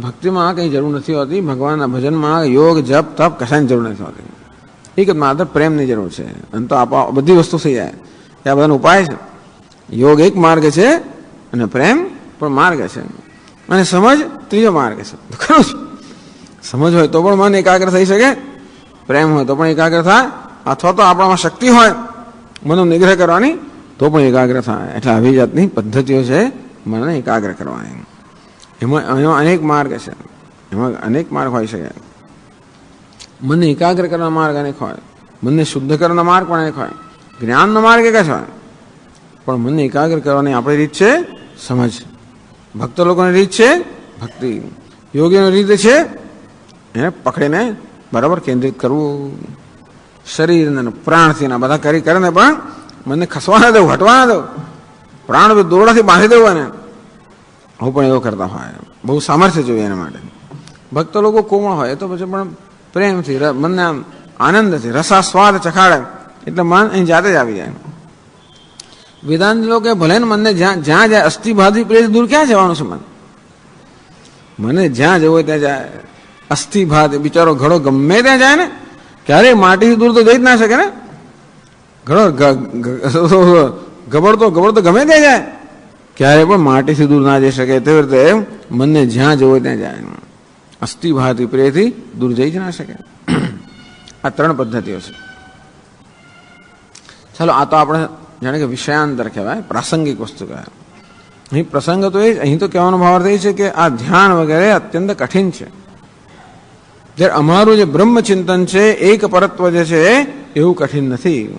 ભક્તિમાં કંઈ જરૂર નથી હોતી, ભગવાનના ભજનમાં યોગ જપ તપ કશાની જરૂર નથી હોતી. એક માત્ર પ્રેમની જરૂર છે. અને તો બધી વસ્તુ થઈ જાય. એ આ બધાનો ઉપાય છે. યોગ એક માર્ગ છે અને પ્રેમ પણ માર્ગ છે, અને સમજ ત્રીજો માર્ગ છે. ખરું છે? સમજ હોય તો પણ મન એકાગ્ર થઈ શકે, પ્રેમ હોય તો પણ એકાગ્ર થાય, અથવા તો આપણામાં શક્તિ હોય મનનો નિગ્રહ કરવાની તો પણ એકાગ્ર થાય. એટલે આવી જાતની પદ્ધતિઓ છે મનને એકાગ્ર કરવાની. એમાં અનેક માર્ગ છે, એમાં અનેક માર્ગ હોઈ શકે. મનને એકાગ્ર કરવાનો માર્ગ અનેક હોય, મનને શુદ્ધ કરવાનો માર્ગ પણ અનેક હોય, જ્ઞાનનો માર્ગ એક જ હોય. પણ મનને એકાગ્ર કરવાની આપણી રીત છે સમજ, ભક્ત લોકોની રીત છે ભક્તિ, યોગીની રીત છે એને પકડીને બરાબર કેન્દ્રિત કરવું. શરીરને પ્રાણથી બધા કરીને પણ મને ખસવા ના દેવું, હટવા ના દેવું, પ્રાણ દોરડાથી બાંધી દેવું. એને હું પણ એવો કરતા હોય. બહુ સામર્થ્ય જોઈએ એના માટે. ભક્ત લોકો કોમળ હોય તો પછી પણ પ્રેમથી મનને આમ આનંદથી રસાસ્વાદ ચખાડે એટલે મન અહીં જાતે જ આવી જાય. વેદાંત લોકો ભલે ને મનને જ્યાં જાય અસ્થિભાથી પ્રેત દૂર ક્યાં જવાનું છે? મને જ્યાં જવું હોય ત્યાં જાય. અસ્થિભાત બિચારો ઘડો ગમે ત્યાં જાય ને, ક્યારેય માટીથી દૂર તો જઈ જ ના શકે ને. ઘડો ગબડતો ગમે ત્યાં જાય, ક્યારે પણ માટીથી દૂર ના જઈ શકે. તેવી રીતે મનને જ્યાં જવું હોય ત્યાં જાય. અસ્થિભાતી પ્રેથી દૂર જઈ જ ના શકે. આ ત્રણ પદ્ધતિઓ છે. ચાલો, આ તો આપણે જાણે કે વિષયાંતર કહેવાય, પ્રાસંગિક વસ્તુ કહેવાય. અહીં પ્રસંગ તો એ, અહીં તો કહેવાનો ભાવ અર્થ એ છે કે આ ધ્યાન વગેરે અત્યંત કઠિન છે. જ્યારે અમારું જે બ્રહ્મચિંતન છે, એક પરત્વ જે છે એવું કઠિન નથી.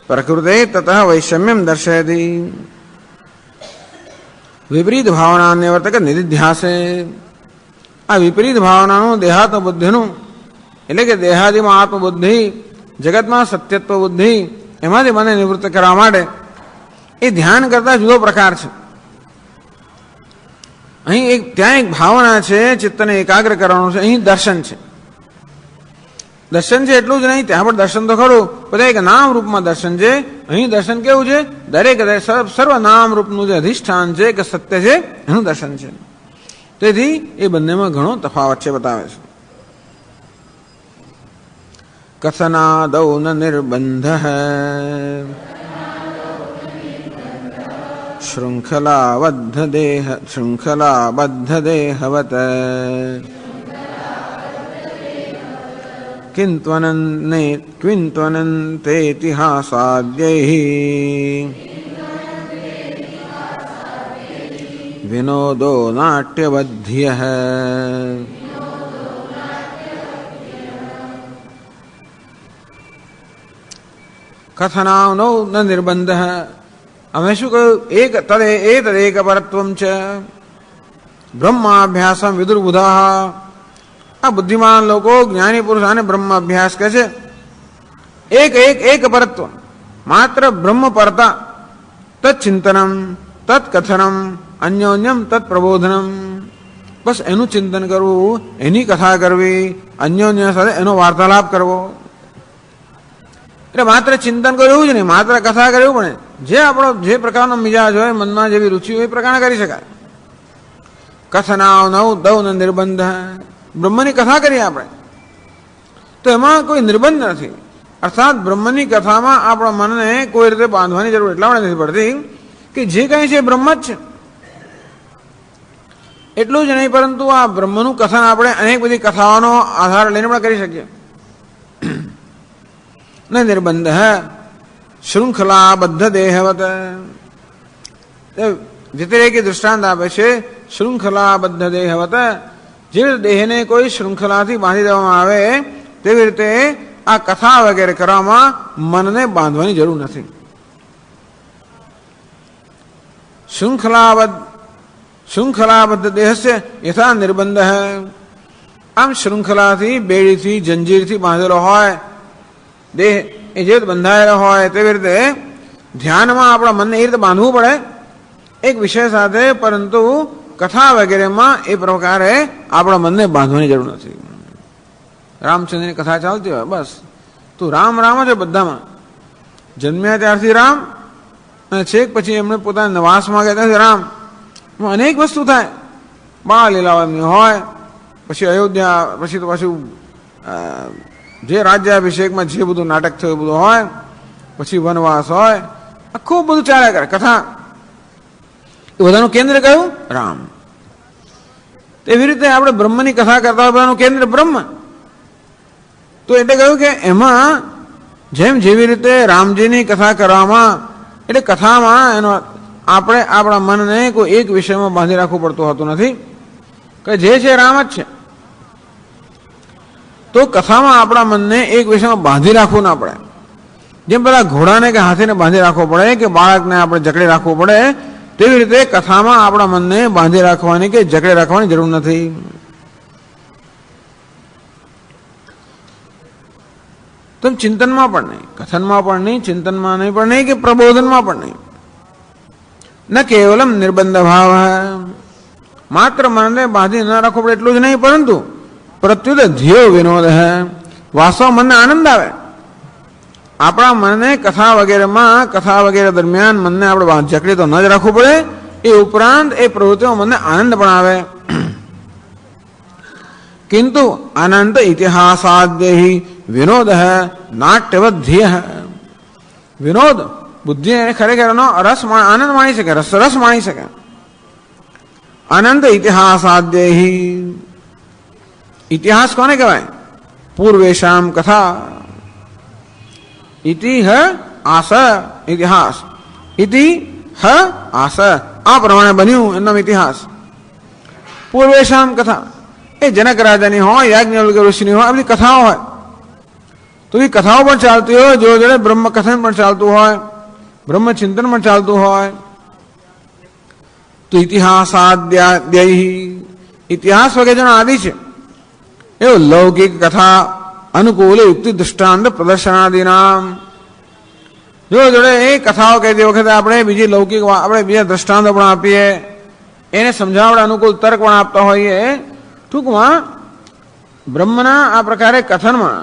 પ્રકૃતે તતઃ વૈષમ્યમ દર્શયતી વિપરીત ભાવના નિવર્તક નિધિધ્યાસે. આ વિપરીત ભાવનાનું દેહાત્મ બુદ્ધિનું, એટલે કે દેહાદિમાં આત્મબુદ્ધિ, જગતમાં સત્યત્વ બુદ્ધિ, એમાંથી મને નિવૃત્ત કરવા માટે એ ધ્યાન કરતા જુદો પ્રકાર છે. અહીં ત્યાં એક ભાવના છે, ચિત્તને એકાગ્ર કરવાનું છે. અહીં દર્શન છે. દર્શન છે એટલું જ નહીં, ત્યાં પણ દર્શન તો ખરું, બધા એક નામ રૂપમાં દર્શન છે. અહીં દર્શન કેવું છે? દરેક સર્વ નામ રૂપનું જે અધિષ્ઠાન છે કે સત્ય છે એનું દર્શન છે. તેથી એ બંનેમાં ઘણો તફાવત છે બતાવે છે. કથનાદૌ ન નિર્બંધ શૃંખલાબદ્ધ દેહવત કિન્ત્વનન્તેતિહાસાદ્યૈ વિનોદો નાટ્યબધ્યઃ. કથનાનો ન નિર્બંધ. અમે શું કહ્યું? તદેક પરત્વમ છે બ્રહ્માભ્યાસમ વિદુર્બુધા. આ બુદ્ધિમાન લોકો, જ્ઞાની પુરુષ આને બ્રહ્માભ્યાસ કહે છે. એક પરત્વ, માત્ર બ્રહ્મ પરતા. તત્ચિંતનમ તત્કથનમ અન્યોન્યમ તત્પ્રબોધનમ. બસ એનું ચિંતન કરવું, એની કથા કરવી, અન્યોન્ય સાથે એનો વાર્તાલાપ કરવો. એટલે માત્ર ચિંતન કરવું એવું જ નહીં, માત્ર કથા કરવું પડે. જે આપણો જે પ્રકારનો મિજાજ હોય, મનમાં જેવી રુચિ હોય એ પ્રકારે કરી શકાય. કથનાવ દૌ ન નિર્બંધ. બ્રહ્મની કથા કરીએ આપણે તો એમાં કોઈ નિર્બંધ નથી. અર્થાત બ્રહ્મની કથામાં આપણા મનને કોઈ રીતે બાંધવાની જરૂર એટલા માટે નથી પડતી કે જે કંઈ છે બ્રહ્મ જ છે. એટલું જ નહીં, પરંતુ આ બ્રહ્મનું કથન આપણે અનેક બધી કથાઓનો આધાર લઈને પણ કરી શકીએ. ન નિર્બંધ શૃંખલાબદ્ધ દેહવત. વ્યતિરેકી દૃષ્ટાંત આપે છે. શૃંખલાબદ્ધ દેહવત, જેવી રીતે દેહને કોઈ શૃંખલાથી બાંધી દેવામાં આવે તેવી રીતે આ કથા વગેરે કરવામાં મનને બાંધવાની જરૂર નથી. શૃંખલાબદ્ધ દેહસ્ય યથા નિર્બંધ. આમ શૃંખલાથી, બેડીથી, જંજીરથી બાંધેલો હોય દેહ, એ જે બંધાયેલો હોય તેવી રીતે ધ્યાનમાં આપણા મનને એ રીતે બાંધવું પડે એક વિષય સાથે, પરંતુ કથા વગેરેમાં એ પ્રકારે આપણા મનને બાંધવાની જરૂર નથી. રામચંદ્રની કથા ચાલતી હોય, બસ તું રામ રામ જ બધામાં. જન્મ્યા ત્યારથી રામ, અને છેક પછી એમણે પોતાના નિવાસમાં ગયા ત્યાંથી રામ. અનેક વસ્તુ થાય. બાળ લીલાઓ એમની હોય, પછી અયોધ્યા, પછી તો પાછું જે રાજ્યાભિષેકમાં જે બધું નાટક થયું એ બધું હોય, પછી વનવાસ હોય, આખું બધું ચાલ્યા કરે કથા. એ બધાનું કેન્દ્ર કયું? રામ. એવી રીતે આપણે બ્રહ્મની કથા કરતા હોય, બધાનું કેન્દ્ર બ્રહ્મ. તો એટલે કહ્યું કે એમાં જેમ જેવી રીતે રામજીની કથા કરવામાં, એટલે કથામાં એનો આપણે આપણા મનને કોઈ એક વિષયમાં બાંધી રાખવું પડતું હોતું નથી કે જે છે રામ જ છે. તો કથામાં આપણા મનને એક વિષયમાં બાંધી રાખવું ના પડે. જેમ પેલા ઘોડાને કે હાથીને બાંધી રાખવો પડે, કે બાળકને આપણે જકડી રાખવું પડે, તેવી રીતે કથામાં આપણા મનને બાંધી રાખવાની કે જકડી રાખવાની જરૂર નથી. તો ચિંતનમાં પણ નહીં, કથનમાં પણ નહીં, ચિંતનમાં નહીં પણ નહીં, કે પ્રબોધનમાં પણ નહીં. ન કેવલમ નિર્બંધ ભાવ, માત્ર મનને બાંધી ન રાખવું પડે એટલું જ નહીં, પરંતુ પ્રત્યુત ધ્યેય વિનોદ હે, વાસ્તવ મનને આનંદ આવે. આપણા મનને કથા વગેરે દરમિયાન મનને આપણે જકડી તો ન જ રાખવું પડે, એ ઉપરાંત એ પ્રવૃત્તિઓ મનને આનંદ પણ આવે. કિંતુ અનંત ઇતિહાસાદ્ય વિનોદ નાટ્યવધ્ય. વિનોદ બુદ્ધિ ખરેખર એનો આનંદ માણી શકે, રસ માણી શકે. અનંત ઇતિહાસાદ્ય. ઇતિહાસ કોને કહેવાય? પૂર્વેશામ કથા. ઇતિ આસ ઇતિહાસ ઇતિ હ આસ આ પ્રમાણે બન્યું એનો ઇતિહાસ. પૂર્વેશામ કથા એ જનક રાજાની હોય, યાજ્ઞવલ્ક ઋષિની હોય, આ બધી કથાઓ હોય. તો એ કથાઓ પણ ચાલતી હોય, જોડે જોડે બ્રહ્મ કથન પણ ચાલતું હોય, બ્રહ્મ ચિંતન પણ ચાલતું હોય. તો ઇતિહાસાદ્યય ઇતિહાસ વગેરે આદિ છે એવું લૌકિક કથા અનુકૂળ યુક્તિ દૃષ્ટાંત પ્રદર્શનાદિનામ. જોડે જોડે એ કથાઓ કહેતી વખતે આપણે બીજી લૌકિક આપણે બીજા દ્રષ્ટાંતો પણ આપીએ, એને સમજાવવા અનુકૂળ તર્ક પણ આપતા હોઈએ. ટૂંકમાં બ્રહ્મના આ પ્રકારે કથનમાં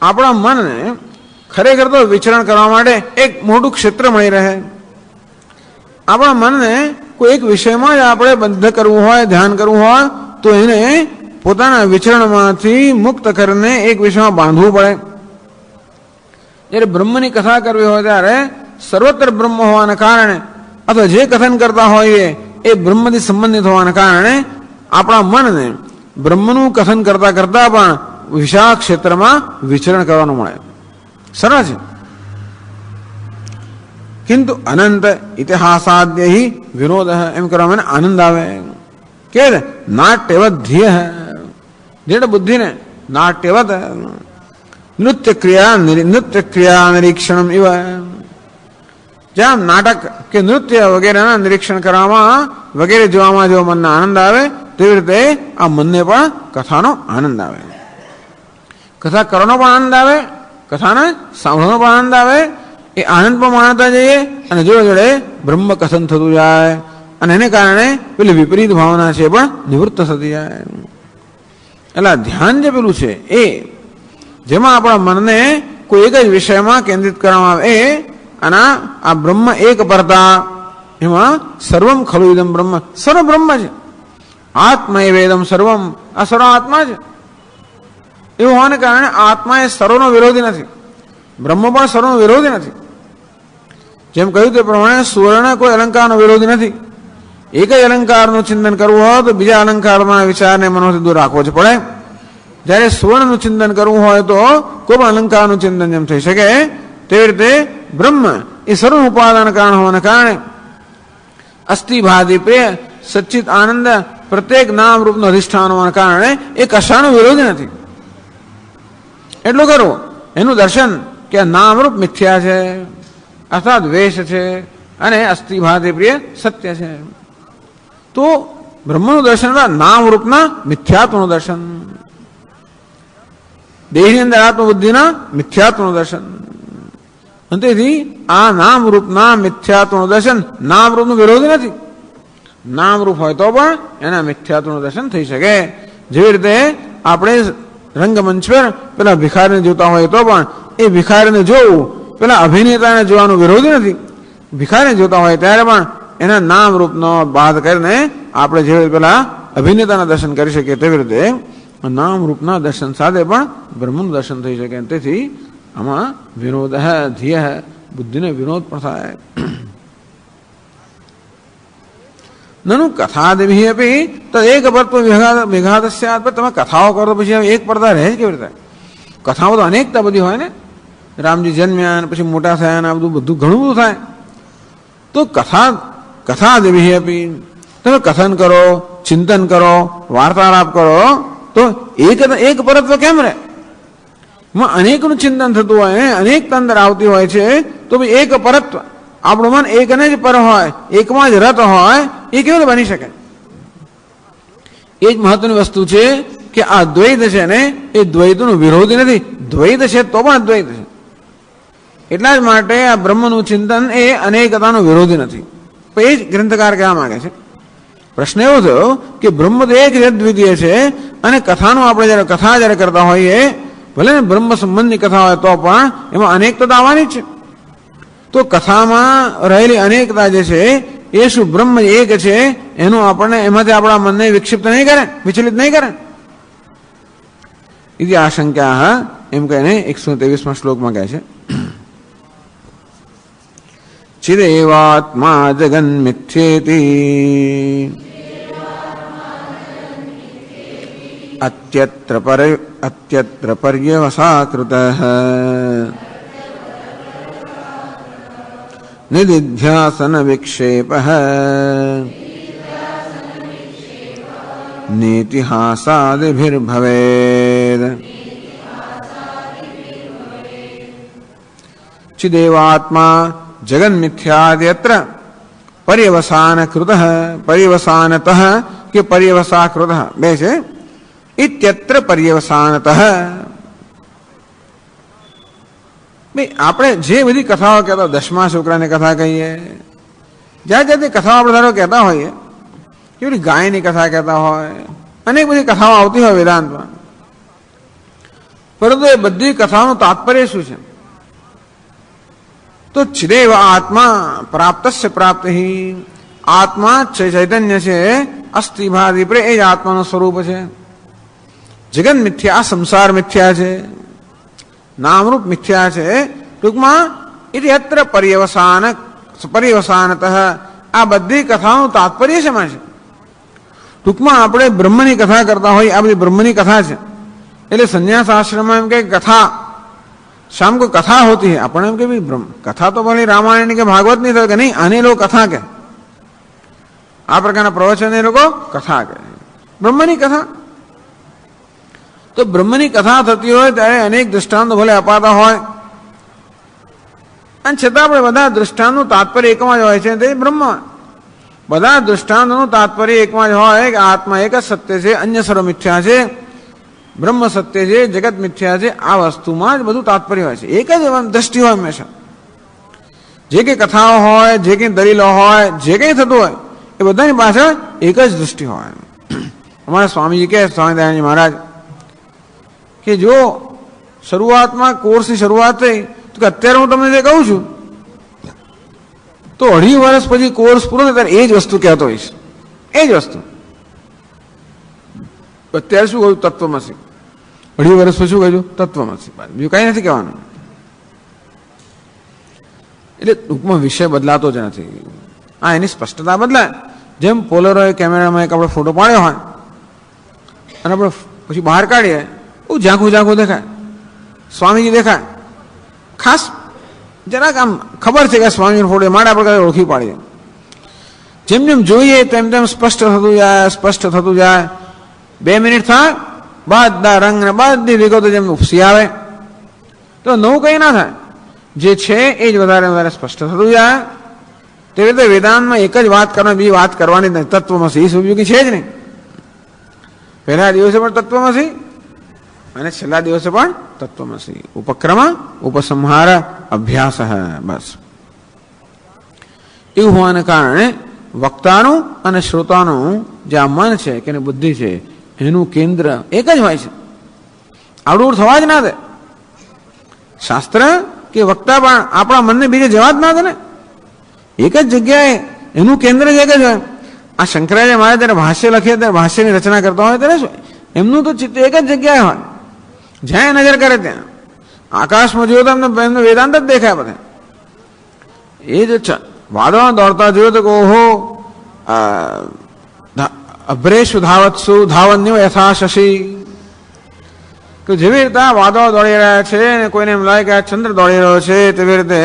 આપણા મનને ખરેખર તો વિચરણ કરવા માટે એક મોટું ક્ષેત્ર મળી રહે. આપણા મનને કોઈ એક વિષયમાં જ આપણે બંધ કરવું હોય, ધ્યાન કરવું હોય તો એને પોતાના વિચરણમાંથી મુક્ત કરીને એક વિષયમાં બાંધવું પડે. જ્યારે બ્રહ્મની કથા કરવી હોય ત્યારે સર્વત્ર બ્રહ્મ હોવાના કારણે અથવા જે કથન કરતા હોઈએ એ બ્રહ્મથી સંબંધિત હોવાના કારણે આપણા મનને બ્રહ્મનું કથન કરતા કરતા પણ વિશાળ ક્ષેત્રમાં વિચરણ કરવાનું મળે. સરળ છે. કિંતુ અનંત ઇતિહાસાદ્ય વિનોદ એમ કરવામાં આનંદ આવે. કે નાટ્યવત ધ્યેય દૃઢ બુદ્ધિને નાટ્યવત નૃત્ય ક્રિયા નિરીક્ષણ ઇવ. જેમ નાટક કે નૃત્ય વગેરેના નિરીક્ષણ કરવામાં વગેરે જોવામાં જો મનને આનંદ આવે તેવી રીતે આ મનને પણ કથાનો આનંદ આવે. કથા કરવાનો પણ આનંદ આવે, કથાને સાંભળવાનો પણ આનંદ આવે. એ આનંદ પણ માણતા જઈએ અને જોડે જોડે બ્રહ્મ કથન થતું જાય અને એને કારણે પેલી વિપરીત ભાવના છે પણ નિવૃત્ત થતી જાય. એટલે ધ્યાન જે પેલું છે એ જેમાં આપણા મનને કોઈ એક જ વિષયમાં કેન્દ્રિત કરવામાં આવે અને આ બ્રહ્મ એક પરતા એમાં સર્વમ ખલુ ઇદમ બ્રહ્મ સર્વ બ્રહ્મ છે. આત્મા એ વેદમ સર્વમ આ સર્વ આત્મા છે. એવું હોવાને કારણે આત્મા એ સર્વનો વિરોધી નથી, બ્રહ્મ પણ સર્વનો વિરોધી નથી. જેમ કહ્યું તે પ્રમાણે સુવર્ણ કોઈ અલંકારનો વિરોધી નથી. એક જ અલંકારનું ચિંતન કરવું હોય તો બીજા અલંકારમાં વિચારને મનોથી દૂર રાખવો જ પડે. જ્યારે સુવર્ણનું ચિંતન કરવું હોય તો કોઈ પણ અલંકારનું ચિંતન જેમ થઈ શકે તેવી રીતે બ્રહ્મ એ સર્વ ઉપાદાન કારણ હોવાને કારણે અસ્થિભાદી પ્રિય સચ્ચિત આનંદ પ્રત્યેક નામ રૂપનું અધિષ્ઠાન હોવાના કારણે એ કશાનો વિરોધી નથી. એટલું કરવું એનું દર્શન કે નામરૂપ મિથ્યા છે અર્થાત વેશ છે અને અસ્થિભાદી પ્રિય સત્ય છે. તો બ્રહ્મનું દર્શન નામરૂપના મિથ્યાત્વનું દર્શન, દેહની અંદર આત્મબુદ્ધિના મિથ્યાત્વનું દર્શન. તેથી આ નામરૂપના મિથ્યાત્વનું દર્શન નામરૂપનું વિરોધી નથી. નામરૂપ હોય તો પણ એના મિથ્યાત્વનું દર્શન થઈ શકે. જેવી રીતે આપણે રંગમંચ પર પેલા ભિખારીને જોતા હોય તો પણ એ ભિખારીને જોવું પેલા અભિનેતાને જોવાનું વિરોધી નથી. ભિખારીને જોતા હોય ત્યારે પણ એના નામરૂપનો બાદ કરીને આપણે જેવી રીતે પેલા અભિનેતાના દર્શન કરી શકીએ તેવી રીતે નામરૂપના દર્શન સાથે પણ બ્રહ્મનું દર્શન થઈ શકે. તેથી આમાં વિનોદ ધ્યેય બુદ્ધિને વિનોદ પણ થાય. નનુ કથાદિભિ અપી તદેક પરત્વ વિઘાતસ્યાત. તમે કથાઓ કરો પછી એક પડતા રહે કેવી રીતે? કથાઓ તો અનેકતા બધી હોય ને. રામજી જન્મ્યા પછી મોટા થયા ને આ બધું ઘણું બધું થાય. તો કથાદિભિ અપી તમે કથન કરો, ચિંતન કરો, વાર્તાલાપ કરો તો એક પરત્વ કેમ રહે? અનેકનું ચિંતન થતું હોય, અનેકતા અંદર આવતી હોય છે તો ભાઈ એક પરત્વ આપણું મન એકને જ પર હોય, એકમાં જ રત હોય એ કેવી રીતે બની શકે? એ જ મહત્વની વસ્તુ છે કે આ દ્વૈત છે ને એ દ્વૈતનું વિરોધી નથી. દ્વૈત છે તો પણ અદ્વૈત છે. એટલા જ માટે આ બ્રહ્મનું ચિંતન એ અનેકતાનું વિરોધી નથી. તો એ જ ગ્રંથકાર કહેવા માંગે છે. પ્રશ્ન એવો થયો કે બ્રહ્મ તો એક દ્વિતીય છે અને કથાનું આપણે જયારે કથા જયારે કરતા હોઈએ ભલે ને બ્રહ્મ સંબંધની કથા હોય તો પણ એમાં અનેકતા આવવાની જ છે. તો કથામાં રહેલી અનેકતા જે છે એ શું બ્રહ્મ એક છે એનું આપણને એમાંથી આપણા મનને વિક્ષિપ્ત નહીં કરે, વિચલિત નહીં કરે. એ આશંકા એમ કહીને 123માં શ્લોકમાં કહે છે ચિદેવાત્મા જગન મિથ્યેતિ અત્યત્ર પર્યવસાકૃતઃ નિધિધ્યાસન વિક્ષેપ નીતિહાસાદિભિર્ભવેદ. ચિદેવાત્મા જગન્મિથ્યાદ્યત્ર પર્યવસાનકૃત પર્યવસાનતઃ કે પર્યવસાકૃત બે છે. ઇત્યત્ર પર્યવસાનતઃ. આપણે જે બધી કથાઓ કહેતા, દશમા શુક્રની કથા કહીએ, જ્યાં જ્યાંથી કથાઓ આપણે ધારો કહેતા હોઈએ, કેવી ગાયની કથા કહેતા હોય, અનેક બધી કથાઓ આવતી હોય વેદાંતમાં, પરંતુ એ બધી કથાઓનું તાત્પર્ય શું છે? તો ચિદેવ આત્મા પ્રાપ્તસ્ય પ્રાપ્તિ. આત્મા ચૈતન્ય છે, અસ્થિ ભાતિ પ્રે, એ જ આત્માનું સ્વરૂપ છે. જગન મિથ્યા, સંસાર મિથ્યા છે, નામરૂપ મિથ્યા છે. ટૂંકમાં એટલે અત્ર પર્યવસાનતઃ. આ બધી કથાનું તાત્પર્ય શેમાં છે? ટૂંકમાં આપણે બ્રહ્મની કથા કરતા હોય, આ બધી બ્રહ્મની કથા છે. એટલે સંન્યાસ આશ્રમમાં એમ કે કથા, શામ કો કથા હોતી है. આપણે એમ કે ભાઈ બ્રહ્મ કથા તો ભલે રામાયણ કે ભાગવત ની થાય કે નહીં, આને લોકો કથા કે, આ પ્રકારના પ્રવચન એ લોકો કથા કહે, બ્રહ્મની કથા. તો બ્રહ્મની કથા થતી હોય ત્યારે અનેક દૃષ્ટાંતો ભલે અપાતા હોય, અને છતાં આપણે બધા દૃષ્ટાંતનું તાત્પર્ય એકમાં જ હોય છે, તે બ્રહ્મ. બધા દૃષ્ટાંતોનું તાત્પર્ય એકમાં જ હોય કે આત્મા એક જ સત્ય છે, અન્ય સર્વ મિથ્યા છે, બ્રહ્મ સત્ય છે, જગત મિથ્યા છે. આ વસ્તુમાં જ બધું તાત્પર્ય હોય છે, એક જ દ્રષ્ટિ હોય હંમેશા. જે કંઈ કથાઓ હોય, જે કંઈ દલીલો હોય, જે કંઈ થતું હોય, એ બધાની પાછળ એક જ દૃષ્ટિ હોય. અમારા સ્વામીજી કહે, સ્વામિનારાયણજી મહારાજ, કે જો શરૂઆતમાં કોર્સની શરૂઆત થઈ તો કે અત્યારે હું તમને જે કહું છું, તો 2.5 વર્ષ પછી કોર્સ પૂરો થાય ત્યારે એ જ વસ્તુ કહેતો હોઈશ, એ જ વસ્તુ. અત્યારે શું કહ્યું? તત્વમસી. 2.5 વર્ષ પછી શું કહ્યું? તત્વમસી. બીજું કઈ નથી કહેવાનું. એટલે ટૂંકમાં વિષય બદલાતો જ નથી. હા, એની સ્પષ્ટતા બદલાય. જેમ પોલરોય કેમેરામાં એક આપણે ફોટો પાડ્યો હોય અને આપણે પછી બહાર કાઢીએ, બહુ ઝાંખું ઝાંખું દેખાય. સ્વામીજી દેખાય, ખાસ જરાક આમ ખબર છે કે સ્વામીનો ફોટો માટે આપણે ઓળખી પાડીએ. જેમ જેમ જોઈએ તેમ તેમ સ્પષ્ટ થતું જાય, સ્પષ્ટ થતું જાય. 2 મિનિટ થાય, બધા રંગ ને બધી વિગતો જેમ ઉપસી આવે, તો નવું કંઈ ના થાય. જે છે એ જ વધારે વધારે સ્પષ્ટ થતું જાય. તેવી રીતે વેદાંતમાં એક જ વાત કરવાની, બીજી વાત કરવાની નહીં. તત્વમસી એ ઉપયોગી છે જ નહીં. પહેલા દિવસે પણ તત્વમસી અને છેલ્લા દિવસે પણ તત્વમસી. ઉપક્રમ ઉપસંહાર અભ્યાસ. બસ એવું હોવાને કારણે વક્તાનું અને શ્રોતાનું જે આ મન છે કે બુદ્ધિ છે, એનું કેન્દ્ર એક જ હોય છે. આવડું થવા જ ના દે. શાસ્ત્ર કે વક્તા પણ આપણા મનને બીજે જવા જ ના દે ને. એક જ જગ્યાએ એનું કેન્દ્ર જ એક જ હોય. આ શંકરાચાર્ય મહારાજ ત્યારે ભાષ્ય લખે, ત્યારે ભાષ્યની રચના કરતા હોય ત્યારે શું, એમનું તો ચિત્ત એક જ જગ્યાએ હોય. જ્યાં નજર કરે ત્યાં આકાશમાં જોયો તો એમને વેદાંત જ દેખાય બધા. એ જ વાદળમાં દોડતા જોયો તો ઓહો અભ્રેશુ ધાવત્સુ ધાવન્યો યથા શશી. કે જેવી રીતે વાદળો દોડી રહ્યા છે અને કોઈને એમ લાગે કે આ ચંદ્ર દોડી રહ્યો છે, તેવી રીતે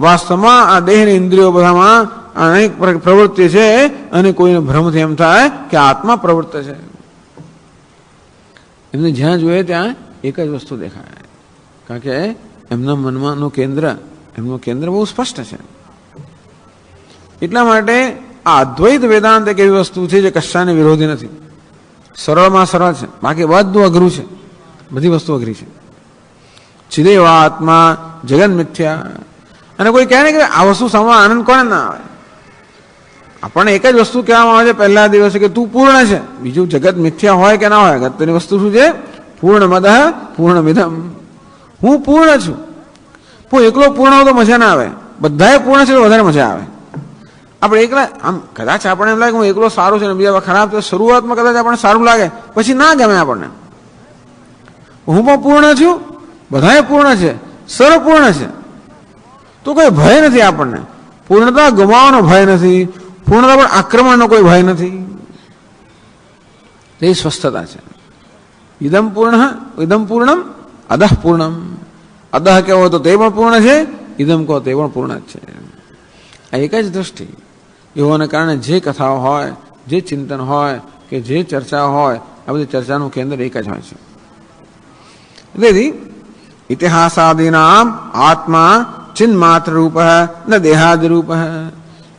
વાસ્તવમાં આ દેહની ઇન્દ્રિયો બધામાં અનેક પ્રવૃત્તિ છે અને કોઈને ભ્રમથી એમ થાય કે આત્મા પ્રવૃત્ત છે. એમને જ્યાં જોઈએ ત્યાં એક જ વસ્તુ દેખાય, કારણ કે એમના મનમાંનું કેન્દ્ર, એમનું કેન્દ્ર બહુ સ્પષ્ટ છે. એટલા માટે આ અદ્વૈત વેદાંત એક એવી વસ્તુ છે જે કશાની વિરોધી નથી. સરળમાં સરળ છે, બાકી બધું અઘરું છે. બધી વસ્તુ અઘરી છે. ચિદેવ આત્મા જગન મિથ્યા. અને કોઈ કહે ને કે આ વસ્તુ સામે આનંદ કોને ના આવે? આપણને એક જ વસ્તુ કહેવામાં આવે છે પહેલા દિવસે કે તું પૂર્ણ છે. બીજું જગત મિથ્યા હોય કે ના હોય, અગત્યની વસ્તુ શું છે? પૂર્ણમદ પૂર્ણમિદમ. હું પૂર્ણ છું. હું એકલો પૂર્ણ હોય તો મજા ના આવે. બધાએ પૂર્ણ છે તો વધારે મજા આવે. આપણે એકલા આમ કદાચ આપણને એમ લાગે હું એકલો સારું છે ને બીજા ખરાબ છે, શરૂઆતમાં કદાચ આપણને સારું લાગે, પછી ના ગમે આપણને. હું પણ પૂર્ણ છું, બધાએ પૂર્ણ છે, સર્વપૂર્ણ છે, તો કોઈ ભય નથી આપણને. પૂર્ણતા ગુમાવવાનો ભય નથી, પૂર્ણતા પર આક્રમણનો કોઈ ભય નથી. એ સ્વસ્થતા છે. ઇદમ પૂર્ણમ અદઃ પૂર્ણમ. અદઃ કહેવો તો તે પણ પૂર્ણ છે, ઇદમ કહો તે પણ પૂર્ણ જ છે. આ એક જ દ્રષ્ટિ. એઓને કારણે જે કથાઓ હોય, જે ચિંતન હોય કે જે ચર્ચા હોય, આ બધી ચર્ચાનું કેન્દ્ર એક જ હોય છે. તેથી ઇતિહાસાદીનામ આત્મા ચિન્માત્ર રૂપ ન દેહાદ રૂપ.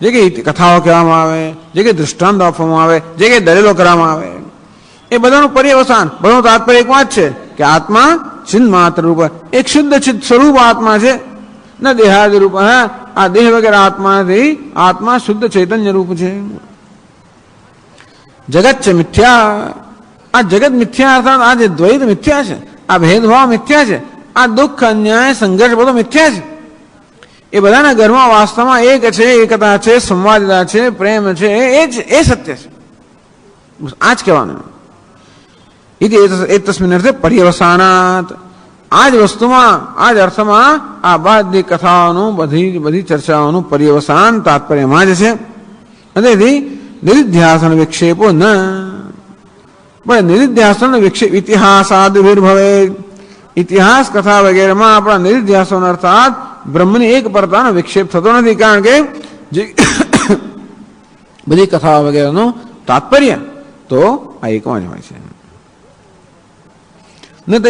જે કે કથાઓ કહેવામાં આવે, જે કે દૃષ્ટાંત આપવામાં આવે, જે કે દલીલો કરવામાં આવે, એ બધાનું પર્યવસાન, બધાનું તાત્પર્ય એક વાત છે કે આત્મા ચિન્માત્ર રૂપ, એક શુદ્ધ ચિત્ત સ્વરૂપ આત્મા છે. ન દેહાદ રૂપ, આ દેહ વગેરે આત્મા નથી, આત્મા શુદ્ધ ચૈતન્ય રૂપ છે. જગત છે મિથ્યા, આ જગત મિથ્યા અર્થાત આ જે દ્વૈત મિથ્યા છે, આ ભેદભાવ મિથ્યા છે, આ દુઃખ અન્યાય સંઘર્ષ બધો મિથ્યા છે. એ બધાના ઘરમાં વાસ્તવમાં એક છે, એકતા છે, સંવાદિતા છે, પ્રેમ છે, એ સત્ય છે. આ જ કહેવાનું. એક તસ્મિન અર્થે પર્યવસાનાત, આ જ વસ્તુમાં, આ જ અર્થમાં આ બધી કથાઓનું, બધી ચર્ચાઓનું પર્યવસાન તાત્પર્યમાં જ છે. તેથી નિરિધ્યાસન વિક્ષેપો ન, પણ નિરિધ્યાસન વિક્ષેપ ઇતિહાસાદ વિર્ભવે, ઇતિહાસ કથા વગેરેમાં આપણા નિરિધ્યાસન અર્થાત બ્રહ્મની એક પરતાનો વિક્ષેપ થતો નથી. કારણ કે જે બધી કથાઓ વગેરેનું તાત્પર્ય તો આ એકમાં જ હોય છે. ન તો